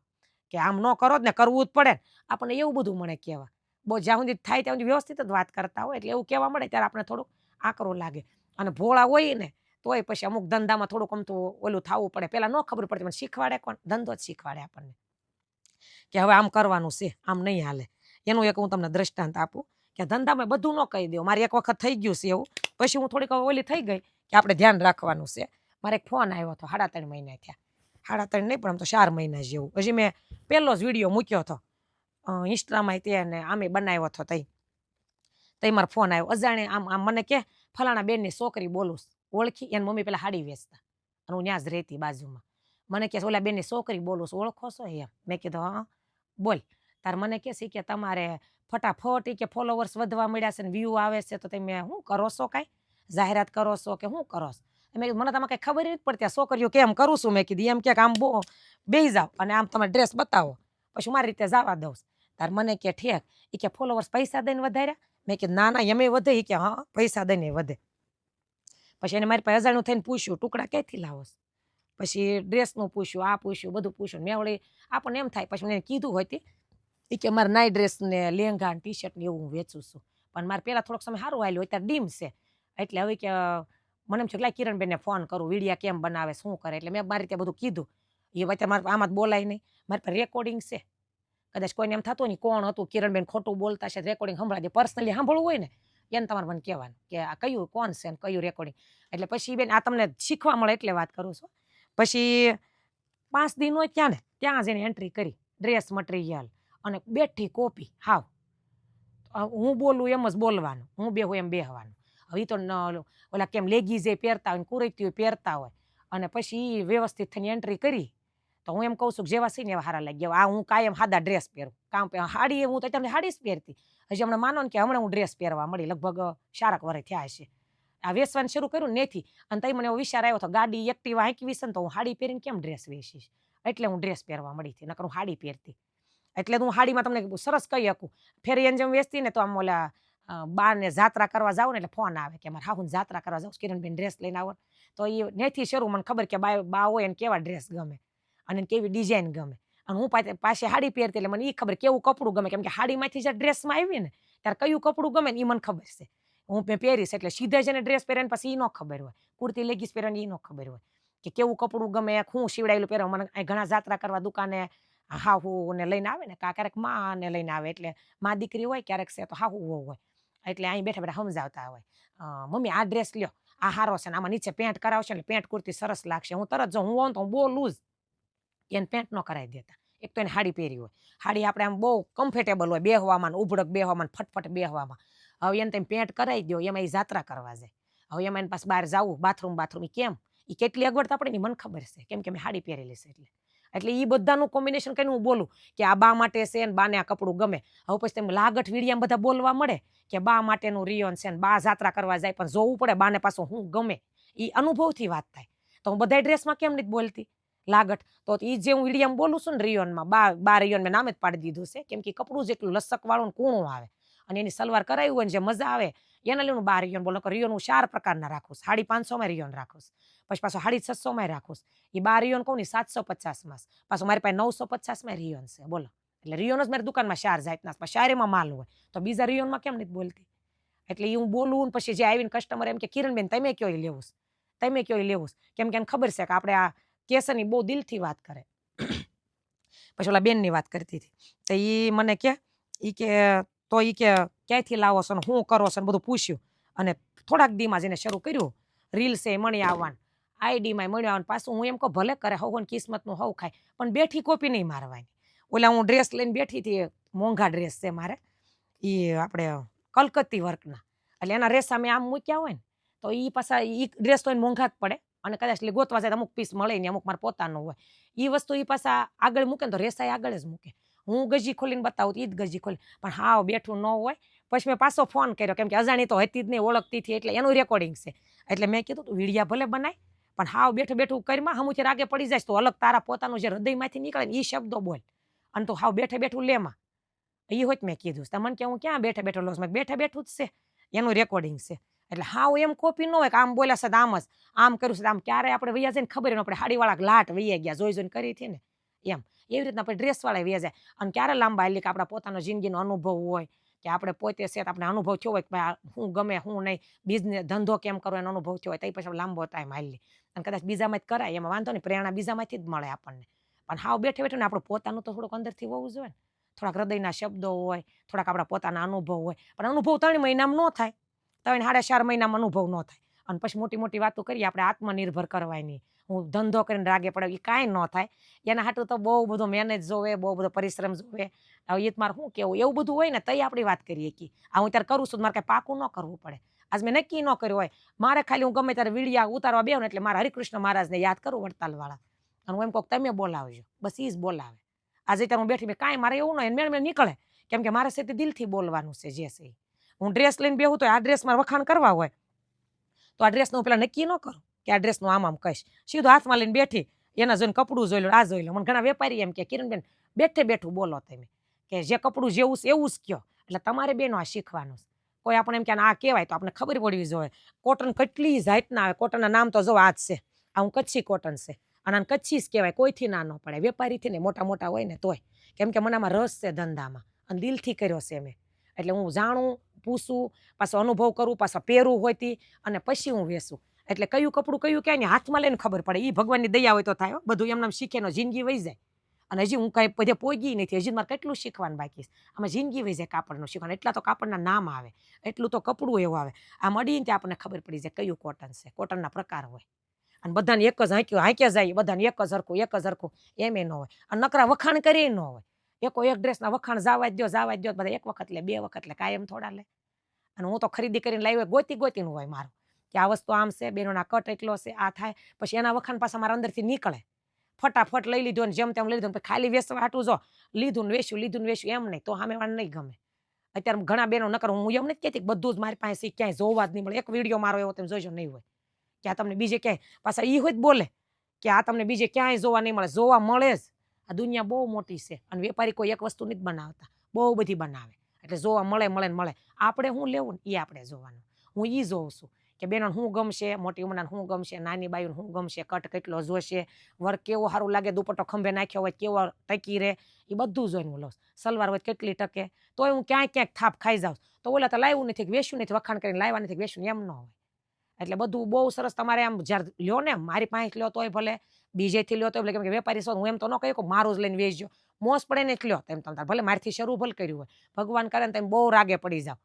કે આમ ન કરો જ ને કરવું જ પડે આપણને એવું બધું મને કહેવા. બહુ જ્યાં સુધી થાય ત્યાં સુધી વ્યવસ્થિત જ વાત કરતા હોય એટલે એવું કહેવા મળે ત્યારે આપણે થોડુંક આકરું લાગે. અને ભોળા હોય ને તોય પછી અમુક ધંધામાં થોડુંક અમથું ઓલું થવું પડે. પેલા ન ખબર પડતી પણ શીખવાડે કોણ ધંધો જ શીખવાડે આપણને કે હવે આમ કરવાનું છે આમ નહીં હાલે. એનું એક હું તમને દ્રષ્ટાંત આપું કે ધંધામાં બધું ન કહી દઉં. મારે એક વખત થઈ ગયું છે એવું પછી હું થોડીક ઓલી થઈ ગઈ કે આપણે ધ્યાન રાખવાનું છે. મારે એક ફોન આવ્યો હતો 3.5 મહિના થયા 3.5 નહીં પણ આમ તો 4 મહિના જેવું. હજી મેં પહેલો જ વિડીયો મૂક્યો હતો ઇન્સ્ટામાં તેને આમે બનાવ્યો હતો તઈ મારો ફોન આવ્યો અજાણે આમ મને કે ફલાણા બેનની છોકરી બોલું ઓળખી એની મમ્મી પેલા હાડી વેચતા અને હું ત્યાં જ રહેતી બાજુમાં. મને કે ઓલા બેનની છોકરી બોલું ઓળખો છો એમ. મેં કીધું હા બોલ. તાર મને કે કે તમારે ફટાફટ કે ફોલોવર્સ વધવા મળ્યા છે ને વ્યૂ આવે છે તો તમે શું કરો છો કાંઈ જાહેરાત કરો છો કે શું કરો છો. મેં મને તમે કંઈ ખબર નથી પડતી છોકરીઓ કેમ કરું છું. મેં કીધું એમ કે આમ બહુ બેસી જાઓ અને આમ તમે ડ્રેસ બતાવો પછી મારી રીતે જવા દઉં. તાર મને કે ઠેક એ કે ફોલોવર્સ પૈસા દઈને વધાર્યા. મેં કીધું ના ના એમ વધે એ કે હા પૈસા દઈને વધે. પછી એને મારી પાસે અજાણ્યું થઈને પૂછ્યું ટુકડા ક્યાંથી લાવો પછી ડ્રેસનું પૂછ્યું આ પૂછ્યું બધું પૂછ્યું. મેં વળી આપણને એમ થાય પછી મેં કીધું હોય એ કે મારે નાઇટ ડ્રેસ ને લેંગા ટી શર્ટ ને એવું હું વેચું છું પણ મારે પહેલાં થોડોક સમય સારું આવેલું અત્યારે ડીમ છે એટલે હવે કે મને એમ છે કે કિરણબેનને ફોન કરું વિડીયા કેમ બનાવે શું કરે એટલે મેં મારી રીતે બધું કીધું. એ વચ્ચે મારે આમાં જ બોલાય નહીં મારી પાસે રેકોર્ડિંગ છે. કદાચ કોઈને એમ થતું નહીં કોણ હતું કિરણબેન ખોટું બોલતા છે રેકોર્ડિંગ સંભળાય દે. પર્સનલી સાંભળવું હોય ને એને તમારે મને કહેવાનું કે આ કયું કોણ છે ને કયું રેકોર્ડિંગ. એટલે પછી બેન આ તમને શીખવા મળે એટલે વાત કરું છું. પછી 5 દિન હોય ત્યાં જ એને એન્ટ્રી કરી ડ્રેસ મટીરિયલ અને બેઠી કોપી હાવ હું બોલું એમ જ બોલવાનું હું બેહું એમ બેહવાનું. હવે તો ઓલા કેમ લેગીઝે પહેરતા હોય કુર્તીઓ પહેરતા હોય અને પછી વ્યવસ્થિત થઈને એન્ટ્રી કરી તો હું એમ કહું છું કે જેવા સીને એવા સારા લાગી ગયા. આ હું કાયમ સાદા ડ્રેસ પહેરું, સાડી હું તો તમને સાડી જ પહેરતી. હજી હમણાં માનો ને કે હમણાં હું ડ્રેસ પહેરવા મળી, લગભગ 4 વર્ષ થયા હશે આ વેસવાનું શરૂ કર્યું નેથી. અને તઈ મને એવો વિચાર આવ્યો હતો, ગાડી એક્ટિવા હાંકવી છે ને તો હું સાડી પહેરીને કેમ ડ્રેસ વેચીશ, એટલે હું ડ્રેસ પહેરવા મળી હતી, નકર હું સાડી પહેરતી. એટલે હું સાડીમાં તમને સરસ કહી શકું, ફેરી જેમ વેચતી ને તો આમ ઓલા બાને જાત્રા કરવા જાવ ને એટલે ફોન આવે કે મારે હાહુને જાત્રા કરવા જાવ, કિરણબેન ડ્રેસ લઈને આવો. તો એ નેથી શરૂ મને ખબર કે બા હોય એને કેવા ડ્રેસ ગમે અને કેવી ડિઝાઇન ગમે. અને હું પાછી સાડી પહેરતી એટલે મને એ ખબર કેવું કપડું ગમે, કેમ કે સાડીમાંથી જે ડ્રેસમાં આવી ને ત્યારે કયું કપડું ગમે ને એ મને ખબર છે. હું પહેરીશ એટલે સીધા જેને ડ્રેસ પહેરે ને પછી એ ન ખબર હોય, કુર્તી લેગીસ પહેરે એ ન ખબર હોય કે કેવું કપડું ગમે, હું સીવડાયેલું પહેરવા. મને ઘણા જાત્રા કરવા દુકાને હાહુ ને લઈને આવે ને, ક્યારેક માં ને લઈને આવે, એટલે માં દીકરી હોય, ક્યારેક છે તો હાહુ હોય, એટલે અહીં બેઠા બેઠા સમજાવતા હોય, મમ્મી આ ડ્રેસ લ્યો, આ હારો છે ને આમાં નીચે પેન્ટ કરાવશે એટલે પેન્ટ કુર્તી સરસ લાગશે. હું તરત જો હું હોઉં તો હું બહુ લૂઝ, એને પેન્ટ ન કરાવી દેતા. એક તો એને સાડી પહેરી હોય, સાડી આપણે આમ બહુ કમ્ફર્ટેબલ હોય બેહવામાં, ઉભડક બેહવામાં, ફટફટ બેહવામાં. હવે એને તમે પેન્ટ કરાવી દો, એમાં એ જાત્રા કરવા જાય. હવે એમાં એને પાસે બહાર જવું, બાથરૂમ એ કેમ, એ કેટલી અગવડતા પડે ને મને ખબર છે, કેમ કે મેં સાડી પહેરેલી છે. એટલે એ બધાનું કોમ્બિનેશન કરીને હું બોલું કે આ બા માટે છે ને બાને આ કપડું ગમે. હવે પછી તમે લાગટ વીડિયામાં બધા બોલવા મળે કે બા માટેનું રિયોન છે ને બા જાત્રા કરવા જાય, પણ જોવું પડે બાને પાછું હું ગમે. એ અનુભવથી વાત થાય. તો હું બધા ડ્રેસમાં કેમ નથી બોલતી લાગટ, તો એ જે હું વીડિયામાં બોલું છું ને રિયોનમાં, બા રિયોન મેં નામ જ પાડી દીધું છે, કેમ કે કપડું જેટલું લસક વાળું ને કૂણું આવે અને એની સલવાર કરાવી હોય ને જે મજા આવે એના લઈને હું 12 રિયોન બોલો. રિયોન હું 4 પ્રકારના રાખું, 550 રિયોન રાખું, પછી પાછો 650 રાખું. એ 12 રિયોન કહું ને 750 પાછું મારી પાસે 950 રિયોન છે બોલો. એટલે રિયોન જ મારી દુકાનમાં 4 જાતના, શાયરીમાં માલ હોય તો બીજા રિયોનમાં કેમ નથી બોલતી. એટલે એ હું બોલું પછી જે આવીને કસ્ટમર એમ કે કિરણબેન તમે કયો લેવું, તમે કયો લેવું, કેમ કે એને ખબર છે કે આપણે આ કેસની બહુ દિલથી વાત કરે. પછી ઓલા બેનની વાત કરતી હતી તો એ મને કે તો એ કે ક્યાંયથી લાવો છો ને શું કરો છો ને બધું પૂછ્યું. અને થોડાક દીમાં જેને શરૂ કર્યું રીલ્સ એ મળી આવવાનું, આઈડીમાં મળી આવવાનું. પાછું હું એમ કહું ભલે કરે હવ કિસ્મતનું હવ ખાય, પણ બેઠી કોપી નહીં મારવાની. ઓલા હું ડ્રેસ લઈને બેઠી હતી, મોંઘા ડ્રેસ છે મારે, એ આપણે કલકત્તી વર્કના, એટલે એના રેસા મેં આમ મૂક્યા હોય ને તો એ પાછા એ ડ્રેસ તો એને મોંઘા જ પડે. અને કદાચ ગોતવા જાય અમુક પીસ મળે ને અમુક મારે પોતાનું હોય, એ વસ્તુ એ પાછા આગળ મૂકે ને તો રેસા આગળ જ મૂકે. હું ગજી ખોલીને બતાવું તો એ જ ગજી ખોલી, પણ હાવ બેઠું ન હોય. પછી મેં પાછો ફોન કર્યો, કેમ કે અજાણી તો હતી જ નહીં, ઓળખતી હતી, એટલે એનું રેકોર્ડિંગ છે. એટલે મેં કીધું તું વિડીયા ભલે બનાય પણ હાવ બેઠું બેઠું કરીમાં હમુથી રાગે પડી જાય તો અલગ તારા પોતાનું જે હૃદયમાંથી નીકળે ને એ શબ્દો બોલ, અને તું હાવ બેઠે બેઠું લેમાં. એ હોય મેં કીધું તમને કે હું ક્યાં બેઠે બેઠો લોસ, બેઠે બેઠું જ છે, એનું રેકોર્ડિંગ છે. એટલે હાવ એમ કોપી ન હોય કે આમ બોલ્યા છે આમ જ આમ કર્યું છે આમ. ક્યારે આપણે વૈયા જાય ને ખબર ન પડે, હાડીવાળા લાટ વૈયા ગયા જોઈ જોઈને કરી હતી ને એમ. એવી રીતના આપણે ડ્રેસવાળા વૈયા જાય. અને ક્યારે લાંબા એટલે કે આપણા પોતાનો જિંદગીનો અનુભવ હોય કે આપણે પોતે છે આપણે અનુભવ થયો હોય કે ભાઈ હું ગમે હું નહીં, બિઝનેસ ધંધો કેમ કરવો એનો અનુભવ થયો હોય તો પછી લાંબો ટાઈમ હાલી. અને કદાચ બીજામાં જ કરાય એમાં વાંધો નહીં, પ્રેરણા બીજામાંથી જ મળે આપણને. પણ હાવ બેઠે બેઠું ને આપણું પોતાનું તો થોડુંક અંદરથી હોવું જોઈએ ને, થોડાક હૃદયના શબ્દો હોય, થોડાક આપણા પોતાના અનુભવ હોય. પણ અનુભવ 3 મહિનામાં ન થાય, 3-4.5 મહિનામાં અનુભવ ન થાય. અને પછી મોટી મોટી વાતો કરીએ આપણે આત્મનિર્ભર કરવાની, હું ધંધો કરીને રાગે પડે, એ કાંઈ ન થાય. એના હાટું તો બહુ બધો મહેનત જોવે, બહુ બધો પરિશ્રમ જોવે. હવે એ મારે શું કેવું, એવું બધું હોય ને તઈ આપણી વાત કરીએ કે આ હું ત્યારે કરું છું, મારે કાંઈ પાકું ન કરવું પડે. આજ મેં નક્કી ન કર્યું હોય, મારે ખાલી હું ગમે ત્યારે વિડીયા ઉતારવા બેહું ને એટલે મારા હરિકૃષ્ણ મહારાજને યાદ કરું, વડતાલવાળા. અને હું એમ કહું તમે બોલાવજો, બસ એ જ બોલાવે. આજે ત્યારે હું બેઠી કાંઈ મારે એવું ન હોય, મેળ મેળ નીકળે, કેમ કે મારે સાથે દિલથી બોલવાનું છે જે છે. હું ડ્રેસ લઈને બેહું તો આ ડ્રેસ મારે વખાણ કરવા હોય તો આ ડ્રેસનું પેલા નક્કી ન કરું કે આ ડ્રેસનું આમ કહીશ, સીધું હાથમાં લઈને બેઠી એના જોઈને કપડું જોઈ લો, આ જોઈ લો. મને ઘણા વેપારી એમ કે કિરણબેન બેઠે બેઠું બોલો તમે, કે જે કપડું જેવું છે એવું જ કયો. એટલે તમારે બેનો આ શીખવાનું છે. કોઈ આપણે એમ કે આ કહેવાય તો આપણે ખબર પડવી જોઈએ. કોટન કેટલી જાતના આવે, કોટનના નામ તો જો આ જ છે, આ હું કચ્છી કોટન છે અને આને કચ્છી જ કહેવાય, કોઈથી ના ન પડે, વેપારીથી ને મોટા મોટા હોય ને તોય. કેમ કે મને આમાં રસ છે ધંધામાં અને દિલથી કર્યો છે મેં. એટલે હું જાણું, પૂછું, પાછો અનુભવ કરું, પાછા પહેરું હોયતી અને પછી હું વેચું. એટલે કયું કપડું કયું ક્યાં હાથમાં લઈને ખબર પડે. એ ભગવાનની દયા હોય તો થાય, બધું એમને શીખે નો જિંદગી વહી જાય. અને હજી હું કાંઈ બધે પોગી નથી, હજી મારે કેટલું શીખવાનું બાકી છે. આમાં જિંદગી વહી જાય કાપડનું શીખવાનું. એટલા તો કાપડના નામ આવે, એટલું તો કપડું એવું આવે. આ મડીને ત્યાં આપણને ખબર પડી જાય કયું કોટન છે, કોટનના પ્રકાર હોય. અને બધાને એક જ હાંક્યા જાય, બધાને એક જ હરખું એમ ન હોય. અને નકરા વખાણ કરી ન હોય. એક ડ્રેસના વખાણ જવા જ દો, બધા એક વખત લે, 2 વખત લે, કાયમ થોડા લે. અને હું તો ખરીદી કરીને લાવી ગોતીનું હોય મારું કે આ વસ્તુ આમ છે, બેનોના કટ એટલો છે, આ થાય. પછી એના વખાણ પાછા મારા અંદરથી નીકળે. ફટાફટ લઈ લીધું અને જેમ તેમ લઈ લીધું ખાલી વેચવા હાટું જો લીધું ને વેચ્યું એમ નહીં તો સામેવાળાને નહીં ગમે. અત્યારે ઘણા બેનો નકર હું એમ નથી કહેતી બધું જ મારી પાસે ક્યાંય જોવા જ નહીં મળે. એક વિડીયો મારો એવો તમે જોઈજો નહીં હોય કે આ તમને બીજે ક્યાંય પાછા ઈ હોય જ બોલે કે આ તમને બીજે ક્યાંય જોવા નહીં મળે. જોવા મળે જ. આ દુનિયા બહુ મોટી છે અને વેપારી કોઈ એક વસ્તુ નથી બનાવતા, બહુ બધી બનાવે. એટલે જોવા મળે. આપણે શું લેવું ને એ આપણે જોવાનું. હું ઈ જોઉં છું કે બેનો શું ગમશે, મોટી ઉંમરના શું ગમશે, નાની બાઈઓને શું ગમશે, કટ કેટલો જોશે, વર્ક કેવો સારું લાગે, દુપટ્ટો ખંભે નાખ્યો હોય કેવો ટકી રહે, એ બધું જોઈને હું લઉં. સલવાર હોય કેટલી ટકે, તોય હું ક્યાંક થાપ ખાઈ જાઉં. તો ઓલા તો લાવ્યું નથી, વેચ્યું નથી, વખાણ કરીને લાવ્યા નથી, વેચ્યું એમ ન હોય. એટલે બધું બહુ સરસ તમારે આમ જ્યારે લ્યો ને, મારી પાસે લ્યો તોય ભલે, બીજેથી લ્યો તો કેમ કે વેપારી છો હું એમ તો ન કહ્યું કે મારું જ લઈને વેચજો, મોસ પડે ને જ લ્યો તેમ તમે ભલે મારીથી શરૂ ભલે કર્યું હોય. ભગવાન કરે ને તમે બહુ રાગે પડી જાઓ.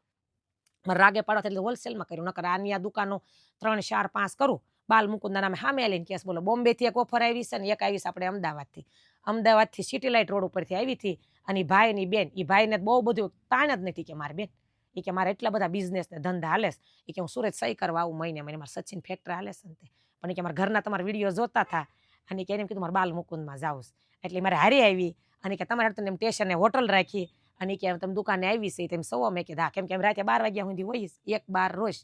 રાગે પાડો એટલે હોલસેલમાં કર્યું, નકર આની આ દુકાનો 3, 4, 5 કરું. બાલ મુકુંદના નામે સામે લઈને કેસ બોલો. બોમ્બેથી એક ઓફર આવી છે ને એક આવી છે આપણે અમદાવાદથી સિટી લાઇટ રોડ ઉપરથી આવી હતી. અને ભાઈ ની બેન, એ ભાઈને બહુ બધું તાણ જ નથી કે મારી બેન, એ કે મારે એટલા બધા બિઝનેસ ને ધંધા હાલે છે, એ કે હું સુરત સહી કરવા આવું મહિને મારે સચિન ફેક્ટરી હાલે છે ને પણ એ કે મારા ઘરના તમારા વિડીયો જોતા હતા અને કે એને કીધું મારે બાલ મુકુંદમાં જાઉં એટલે મારે હારી આવી અને કે તમારે એમ સ્ટેશને હોટલ રાખી અને કે તમે દુકાને આવી છે તેમ સવો મેં કીધા કેમ કે રાતે 12 વાગ્યા સુધી હોઈશ, 1-12 રોજ.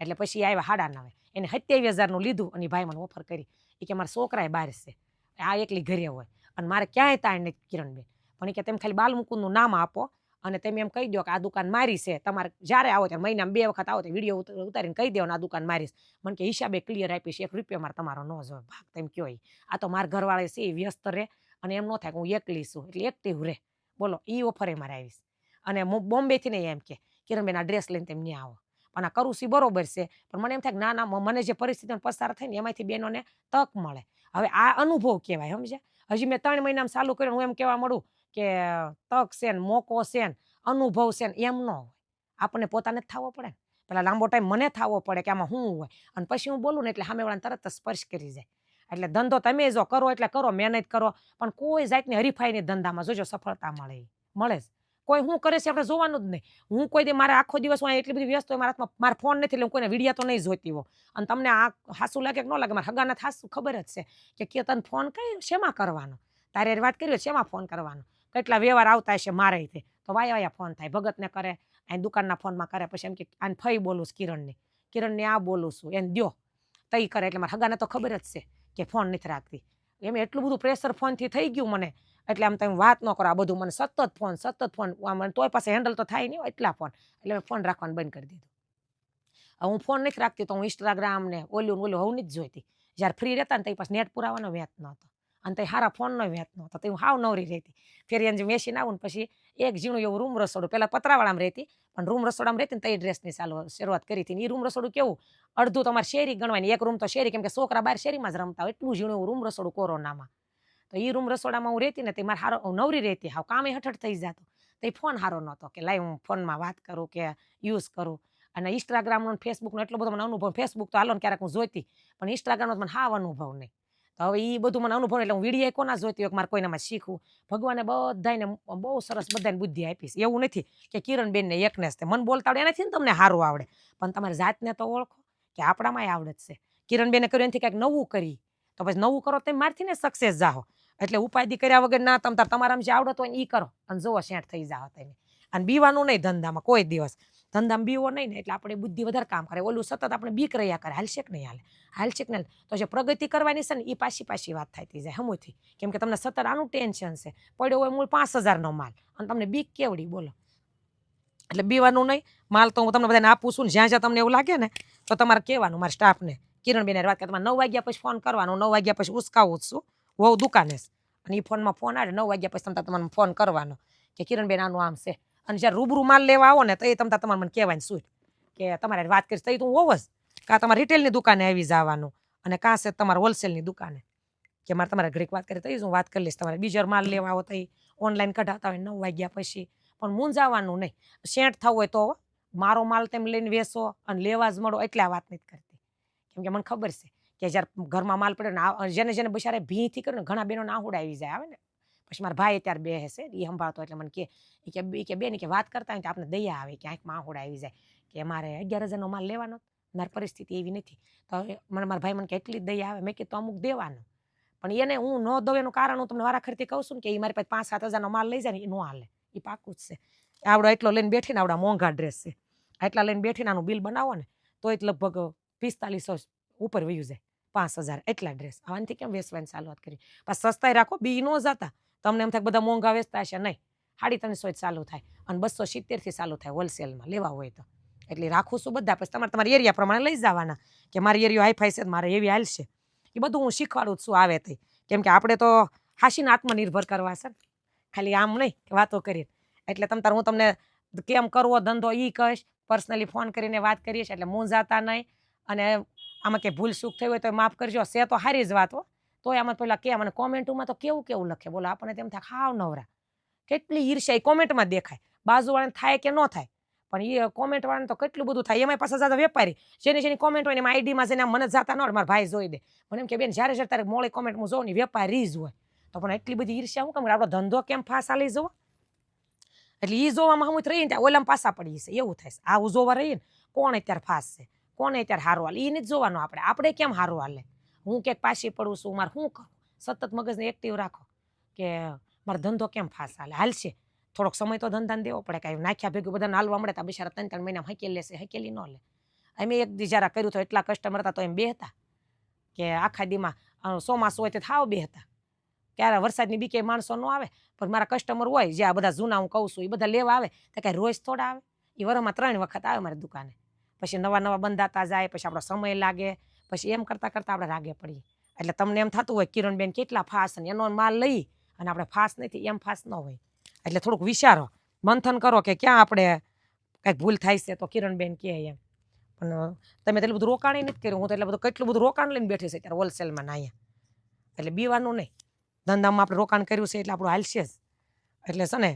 એટલે પછી આવ્યા 9:30 એને 27,000 લીધું અને ભાઈ મને ઓફર કરી એ કે મારા છોકરાએ બહાર છે, આ એકલી ઘરે હોય અને મારે ક્યાંય તાણ નથી કિરણબેન, પણ એ કે તમે ખાલી બાલ મુકુંદનું નામ આપો અને તમે એમ કહી દો કે આ દુકાન મારી છે, તમારે જ્યારે આવો ત્યારે મહિનામાં 2 વખત આવો તો વિડીયો ઉતારીને કહી દો આ દુકાન મારીશ, મને કે હિસાબે ક્લિયર આપીશ, 1 રૂપિયો મારે તમારો ન જોવે ભાગ તેમ કયો. આ તો મારા ઘરવાળે છે એ વ્યસ્ત રહે અને એમ ન થાય કે હું એકલી છું એટલે એક્ટિવ રહે. બોલો એ ઓફરે મારે આવીશ અને બોમ્બેથી નહીં એમ કે કિરણબેન આ ડ્રેસ લઈને તેમ ત્યાં આવો. પણ આ કરું છું બરોબર છે પણ મને એમ થાય કે ના મને જે પરિસ્થિતિનો પસાર થાય ને એમાંથી બેનોને તક મળે. હવે આ અનુભવ કહેવાય, સમજ્યા. હજી મેં 3 મહિનામાં ચાલુ કર્યું હું એમ કહેવા મળું કે તક છે ને મોકો છે ને અનુભવ છે ને એમ ન હોય. આપણને પોતાને જ થવો પડે ને, પેલા લાંબો ટાઈમ મને થવો પડે કે આમાં શું હોય અને પછી હું બોલું ને એટલે સામેવાળાને તરત જ સ્પર્શ કરી જાય. એટલે ધંધો તમે જો કરો એટલે કરો, મહેનત કરો, પણ કોઈ જાતની હરીફાઈની ધંધામાં જોજો સફળતા મળે જ. કોઈ શું કરે છે આપણે જોવાનું જ નહીં. હું કોઈ દે મારે આખો દિવસ એટલી બધી વ્યસ્ત હોય મારા હાથમાં મારો ફોન નથી એટલે હું કોઈને વિડીયો તો નહીં જોતી હો. અને તમને આ હાસું લાગે કે ન લાગે, મારા હગાના હાસું ખબર જ છે કે તને ફોન કઈ શેમાં કરવાનો, તારે વાત કરી શેમાં ફોન કરવાનો, કેટલા વ્યવહાર આવતા હશે મારે તો વાયા ફોન થાય, ભગતને કરે, અહીં દુકાનના ફોનમાં કરે, પછી એમ કે આને ફઈ બોલું છું કિરણને આ બોલું છું એને દ્યો તઈ કરે. એટલે મારા હગાને તો ખબર જ છે કે ફોન નથી રાખતી. એમ એટલું બધું પ્રેશર ફોનથી થઈ ગયું મને, એટલે આમ તમે વાત ન કરો. આ બધું મને સતત ફોન તોય પાસે હેન્ડલ તો થાય નહીં એટલા ફોન, એટલે મેં ફોન રાખવાનું બંધ કરી દીધું. હું ફોન નથી રાખતી તો હું ઇન્સ્ટાગ્રામ ને ઓલું હું નથી જોઈતી. જ્યારે ફ્રી રહેતા ને તો પાસે નેટ પુરાવાનો વેત નહોતો અને તે સારા ફોનનો વેત નહોતો, તો હું હાવ નવરી રહેતી. ફેર એને જે મેશીન આવું ને પછી એક ઝીણું એવું રૂમ રસોડું, પહેલાં પતરાવાળામાં રહેતી પણ રૂમ રસોડામાં રહેતી ને તો એ ડ્રેસની શરૂઆત કરી હતી. એ રૂમ રસોડું કેવું અડધું તમારે શેરી ગણવાની, એક રૂમ તો શેરી, કેમ કે છોકરા બહાર શેરીમાં જ રમતા હોય એટલું ઝીણું રૂમ રસોડું કોરોનામાં. તો એ રૂમ રસોડામાં હું રહેતી ને તે મારે હારો નવરી રહેતી, હાવ કામે હઠઠ થઈ જતો. તો એ ફોન સારો નહોતો કે લાઈ હું ફોનમાં વાત કરું કે યુઝ કરું. અને ઇન્સ્ટાગ્રામનો ફેસબુકનો એટલો બધો મને અનુભવ, ફેસબુક તો હાલો ને ક્યારેક હું જોઈતી પણ ઇન્સ્ટાગ્રામનો મને હાવ અનુભવ નહીં. તો હવે એ બધું મને અનુભવ એટલે હું વિડીયો કોના જોઈતી હોય કે મારે કોઈનામાં શીખવું. ભગવાને બધાને બહુ સરસ બધાને બુદ્ધિ આપીશ, એવું નથી કે કિરણબેનને એકને જ તે મન બોલતા આવડે એનાથી ને તમને સારું આવડે, પણ તમારી જાતને તો ઓળખો કે આપણામાં આવડત છે. કિરણબેને કર્યું એનાથી કંઈક નવું કરી તો પછી નવું કરો તમે મારથી ને સક્સેસ જાઓ. એટલે ઉપાધિ કર્યા વગર ના તમારામાં જે આવડત હોય ને એ કરો અને જોવો શેઠ થઈ જાઓ તમે. અને બીવાનું નહીં ધંધામાં કોઈ દિવસ, ધંધામાં બીવો નહીં ને એટલે આપણે બુદ્ધિ વધારે કામ કરે. ઓલું સતત આપણે બીક રહ્યા કરે, હાલશે કે નહીં હાલશે કે નહીં. તો જે પ્રગતિ કરવાની છે ને એ પાછી વાત થતી જાય હમુથી, કેમ કે તમને સતત આનું ટેન્શન છે. પડ્યો હોય મૂળ 5,000નો માલ અને તમને બીક કેવડી બોલો. એટલે બીવાનું નહીં. માલ તો હું તમને બધાને આપું છું ને, જ્યાં તમને એવું લાગે ને તો તમારે કહેવાનું મારા સ્ટાફને કિરણબેને વાત કરે તમારે 9 વાગ્યા પછી ફોન કરવાનો, 9 વાગ્યા પછી ઉસકાવું જ છું વહુ દુકાને અને એ ફોનમાં ફોન આવે 9 વાગ્યા પછી તમારે ફોન કરવાનો કે કિરણબેન આનું આમ છે. અને જ્યારે રૂબરૂ માલ લેવા આવો ને તો એ તમારે મને કહેવાની શું કે તમારે વાત કરીશ તો હું હોવ જ, કાં તમારે રિટેલની દુકાને આવી જવાનું અને કાં છે તમારે હોલસેલની દુકાને કે મારે તમારે ઘડીક વાત કરી તો હું વાત કરી લઈશ. તમારે બીજો માલ લેવા આવો તો ઓનલાઈન કઢાવતા હોય 9 વાગ્યા પછી, પણ મૂંઝાવાનું નહીં. શેઠ થવું હોય તો મારો માલ તેમ લઈને વેચો અને લેવા જ મળો એટલે આ વાત નથી કરતી, કેમ કે મને ખબર છે કે જ્યારે ઘરમાં માલ પડ્યો ને જેને બિચારે ભીથી કર્યું ને ઘણા બહેનોને આહુડ આવી જાય આવે ને. પછી મારા ભાઈ અત્યારે બે હશે એ સંભાળતો એટલે મને કે બેન કે વાત કરતા હોય તો આપણે દયા આવે કે આંખમાં આહુડ આવી જાય કે મારે 11,000નો માલ લેવાનો, મારી પરિસ્થિતિ એવી નથી. તો મને મારા ભાઈ મને કે એટલી જ દયા આવે. મેં કીધું અમુક દેવાનો પણ એને હું ન દઉં એનું કારણ હું તમને વારાખરતી કહું છું ને કે એ મારી પાસે 5-7 હજારનો માલ લઈ જાય ને એ ન હાલે, એ પાકું જ છે. આવડો એટલો લઈને બેઠીને આવડા મોંઘા ડ્રેસ છે, એટલા લઈને બેઠીને આનું બિલ બનાવો ને તો જ લગભગ 4500 ઉપર વયું જાય, 5000 એટલા ડ્રેસ. આનાથી કેમ વેચવાની ચાલુઆત કરી? પાછા સસ્તાઈ રાખો, બી ન જતા. તમને એમ થાય બધા મોંઘા વેચતા હશે, નહીં, 350 ચાલુ થાય અને 270 ચાલુ થાય હોલસેલમાં લેવા હોય તો. એટલે રાખું છું બધા, પછી તમારા એરિયા પ્રમાણે લઈ જવાના કે મારી એરિયો હાઈફાઈ છે, મારે એવી હાલશે. એ બધું હું શીખવાડું છું આવે તે, કેમ કે આપણે તો હાસીને આત્મનિર્ભર કરવા છે ને, ખાલી આમ નહીં વાતો કરીએ. એટલે હું તમને કેમ કરવો ધંધો એ કહીશ, પર્સનલી ફોન કરીને વાત કરીશ, એટલે મૂંઝાતા નહીં. અને આમાં કે ભૂલ ચૂક થઈ હોય તો માફ કરજો, છે તો સારી જ વાત હો. તોય આમાં પેલા કે મને કોમેન્ટમાં તો કેવું લખે, બોલો આપણને તેમ થાય હાવ નવરા. કેટલી ઈર્ષ્યા એ કોમેન્ટમાં દેખાય, બાજુવાળાને થાય કે ન થાય, પણ એ કોમેન્ટ વાળાને તો કેટલું બધું થાય. એમાં પાછા જાતા વેપારી જેની કોમેન્ટ હોય ને એમાં આઈડીમાં જઈને મને જાતા ન હોય, મારા ભાઈ જોઈ દે, મને એમ કે બેન જ્યારે તારે મોળી કોમેન્ટ હું જોઉં ને વેપારી જ હોય, તો પણ એટલી બધી ઈર્ષ્યા હું કેમ, આપણો ધંધો કેમ ફાસ હાલી જવો. એટલે એ જોવામાં હું રહીને ત્યાં ઓલામાં પાછા પડી છે એવું થાય છે. આવું જોવા રહીએ ને કોણ અત્યારે ફાસ છે, કોને અત્યારે હારું હાલે, એ નથી જોવાનું. આપણે કેમ હારું હાલે, હું ક્યાંક પાછી પડું છું, મારે શું કરું. સતત મગજને એક્ટિવ રાખો કે મારો ધંધો કેમ ફાસ હાલશે. થોડોક સમય તો ધંધાને દેવો પડે, કાંઈ નાખ્યા ભેગું બધાને હાલવા મળે તો બિચારા 3-3 મહિના હકેલી લેશે, હકેલી ન લે. અમે એક દી જરા કર્યું તો એટલા કસ્ટમર હતા તો એમ બે હતા કે આખા દીમાં ચોમાસું હોય તો થાવ બે હતા. ત્યારે વરસાદની બીકે માણસો ન આવે, પણ મારા કસ્ટમર હોય જે આ બધા જૂના હું કહું છું એ બધા લેવા આવે તો કાંઈ રોજ થોડા આવે, એ વરમાં 3 વખત આવે મારી દુકાને. પછી નવા બંધાતા જાય, પછી આપણો સમય લાગે, પછી એમ કરતાં આપણે રાગે પડીએ. એટલે તમને એમ થતું હોય કિરણબેન કેટલા ફાસ ને એનો માલ લઈ અને આપણે ફાસ નથી, એમ ફાસ ન હોય. એટલે થોડુંક વિચારો, મંથન કરો કે ક્યાં આપણે કંઈક ભૂલ થાય છે તો કિરણબેન કહે એમ. પણ તમે એટલું બધું રોકાણ નથી કર્યું, હું તો કેટલું બધું રોકાણ લઈને બેઠી છે ત્યારે હોલસેલમાં ના અહીંયા. એટલે બીવાનું નહીં, ધંધામાં આપણે રોકાણ કર્યું છે એટલે આપણું હાલશે જ. એટલે છે ને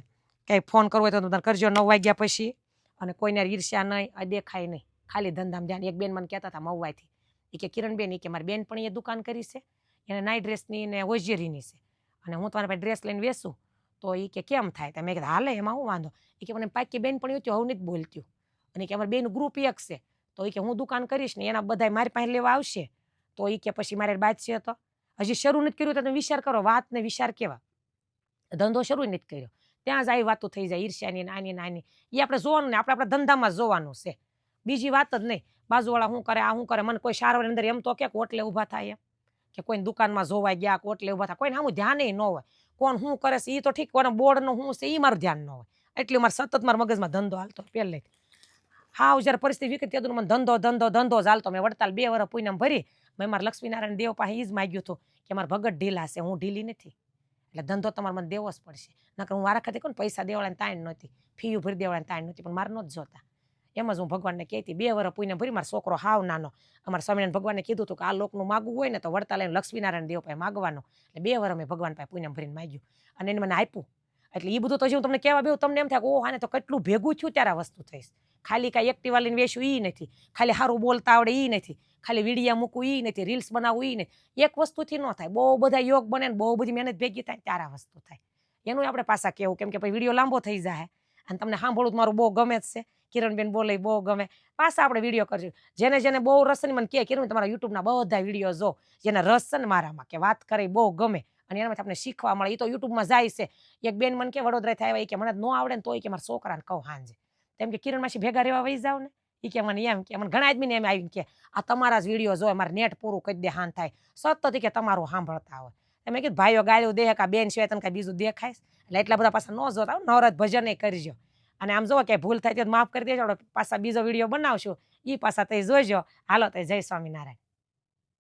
કંઈ ફોન કરવો હોય તો તમે કરજો 9 વાગ્યા પછી. અને કોઈને ઈર્ષ્યા નહીં, આ દેખાય નહીં, ખાલી ધંધામાં ધ્યાન. એક બેન મને કહેતા હતા મહુવાથી, એ કે કિરણબેન એ કે મારી બેન પણ એ દુકાન કરી છે, એને નાઇટ ડ્રેસની ને હોજરીની છે, અને હું તમારા પાસે ડ્રેસ લઈને વેચું તો એ કે કેમ થાય. તમે કીધું હાલે, એમાં હું વાંધો. એ કે મને પાકી બેન પણ એવું હું નથી બોલતું, અને કે અમારે બેનું ગ્રુપ એક છે, તો એ કે હું દુકાન કરીશ ને એના બધા મારી પાસે લેવા આવશે, તો એ કે પછી મારે બાદ છે. તો હજી શરૂ નથી કર્યું તો તમે વિચાર કરો, વાત ને વિચાર કેવા. ધંધો શરૂ નથી કર્યો ત્યાં જ આવી વાતો થઈ જાય ઈર્ષ્યાની નાની. એ આપણે જોવાનું ને આપણા ધંધામાં જોવાનું છે, બીજી વાત જ નહીં. બાજુવાળા શું કરે, આ શું કરે, મને કોઈ સારવાર અંદર એમ તો કે ઓટલે ઊભા થાય એમ, કે કોઈ દુકાનમાં જોવા ગયા ઓટલે ઊભા થાય, કોઈને આમ ધ્યાન ન હોય. કોણ શું કરે છે એ તો ઠીક, કોને બોર્ડનું શું છે એ મારું ધ્યાન ન હોય. એટલે મારે સતત મારા મગજમાં ધંધો હાલતો પહેલે. હાવ જ્યારે પરિસ્થિતિ વિકટ ત્યાં મને ધંધો જ હાલતો. મેં વડતાલ 2 વર્ષ પૂનમ ભરી, મેં મારા લક્ષ્મીનારાયણ દેવ પાસે એ જ માગ્યું હતું કે મારા ભગત ઢીલા છે, હું ઢીલી નથી, એટલે ધંધો તમારે મને દેવો જ પડશે. નકર હું વારાખતી કહું ને પૈસા દેવાળાને તાણ નહોતી, ફીયું ભરી દેવાળાને તાણ નહોતી, પણ મારે ન જ જોતા. એમ જ હું ભગવાનને કહેતી. 2 વર્ષ પૂનમ ભરી, મારો છોકરો હાવ નાનો. અમારા સ્વામિનારાયણ ભગવાનને કીધું હતું કે આ લોકનું માગવું હોય ને તો વડતાલ લઈને લક્ષ્મીનારાયણ દેવ પાસે માગવાનું. એટલે 2 વર્ષ મેં ભગવાન પાસે પૂનમ ભરીને માગ્યું અને એને મને આપ્યું. એટલે એ બધું તો હું તમને કહેવા બેવું, તમને એમ થાય કે ઓહ આને તો કેટલું ભેગું થયું ત્યારે આ વસ્તુ થઈશ. ખાલી કાંઈ એક્ટિવા લઈને વેચવું એ નથી, ખાલી સારું બોલતા આવડે એ નથી, ખાલી વિડીયા મૂકવું એ નથી, રીલ્સ બનાવવું એ નથી. એક વસ્તુથી ન થાય, બહુ બધા યોગ બને ને બહુ બધી મહેનત ભેગી થાય ત્યારે આ વસ્તુ થાય. એનું આપણે પાછા કહેવું, કેમ કે પછી વિડીયો લાંબો થઈ જાય અને તમને સાંભળવું મારું બહુ ગમે જ છે. કિરણબેન બોલે બહુ ગમે, પાછા આપણે વિડીયો કરજો. જેને બહુ રસ ને મને કહે કિરણ તમારા યુટ્યુબના બધા વિડીયો જો, જેને રસ છે ને મારામાં કે વાત કરે બહુ ગમે અને એનામાંથી આપણે શીખવા મળે. એ તો યુટ્યુબમાં જાય છે. એક બેન મને કે વડોદરાથી આવ્યા, એ કે મને ન આવડે ને તો એ કે મારા છોકરાને કહું હાંજે તેમ કે કિરણ માસી ભેગા રહેવા વહી જાવ ને. એ કે મને એમ કે મને ઘણા આદમીને એમ આવીને કે આ તમારા જ વિડીયો જોવે, મારે નેટ પૂરું કરી દે હાન થાય સતત કે તમારું સાંભળતા હોય. મેં કીધું ભાઈઓ ગાળ્યું દે કા બેન સિવાય તને કાંઈ બીજું દેખાય. એટલે એટલા બધા પાછા ન જોતા, નવરાત ભજન એ કરજો. અને આમ જોવો કે ભૂલ થાય તો માફ કરી દેજો, પાછા બીજો વિડીયો બનાવશું એ પાછા તે જોઈજો. હાલો તો જય સ્વામિનારાયણ.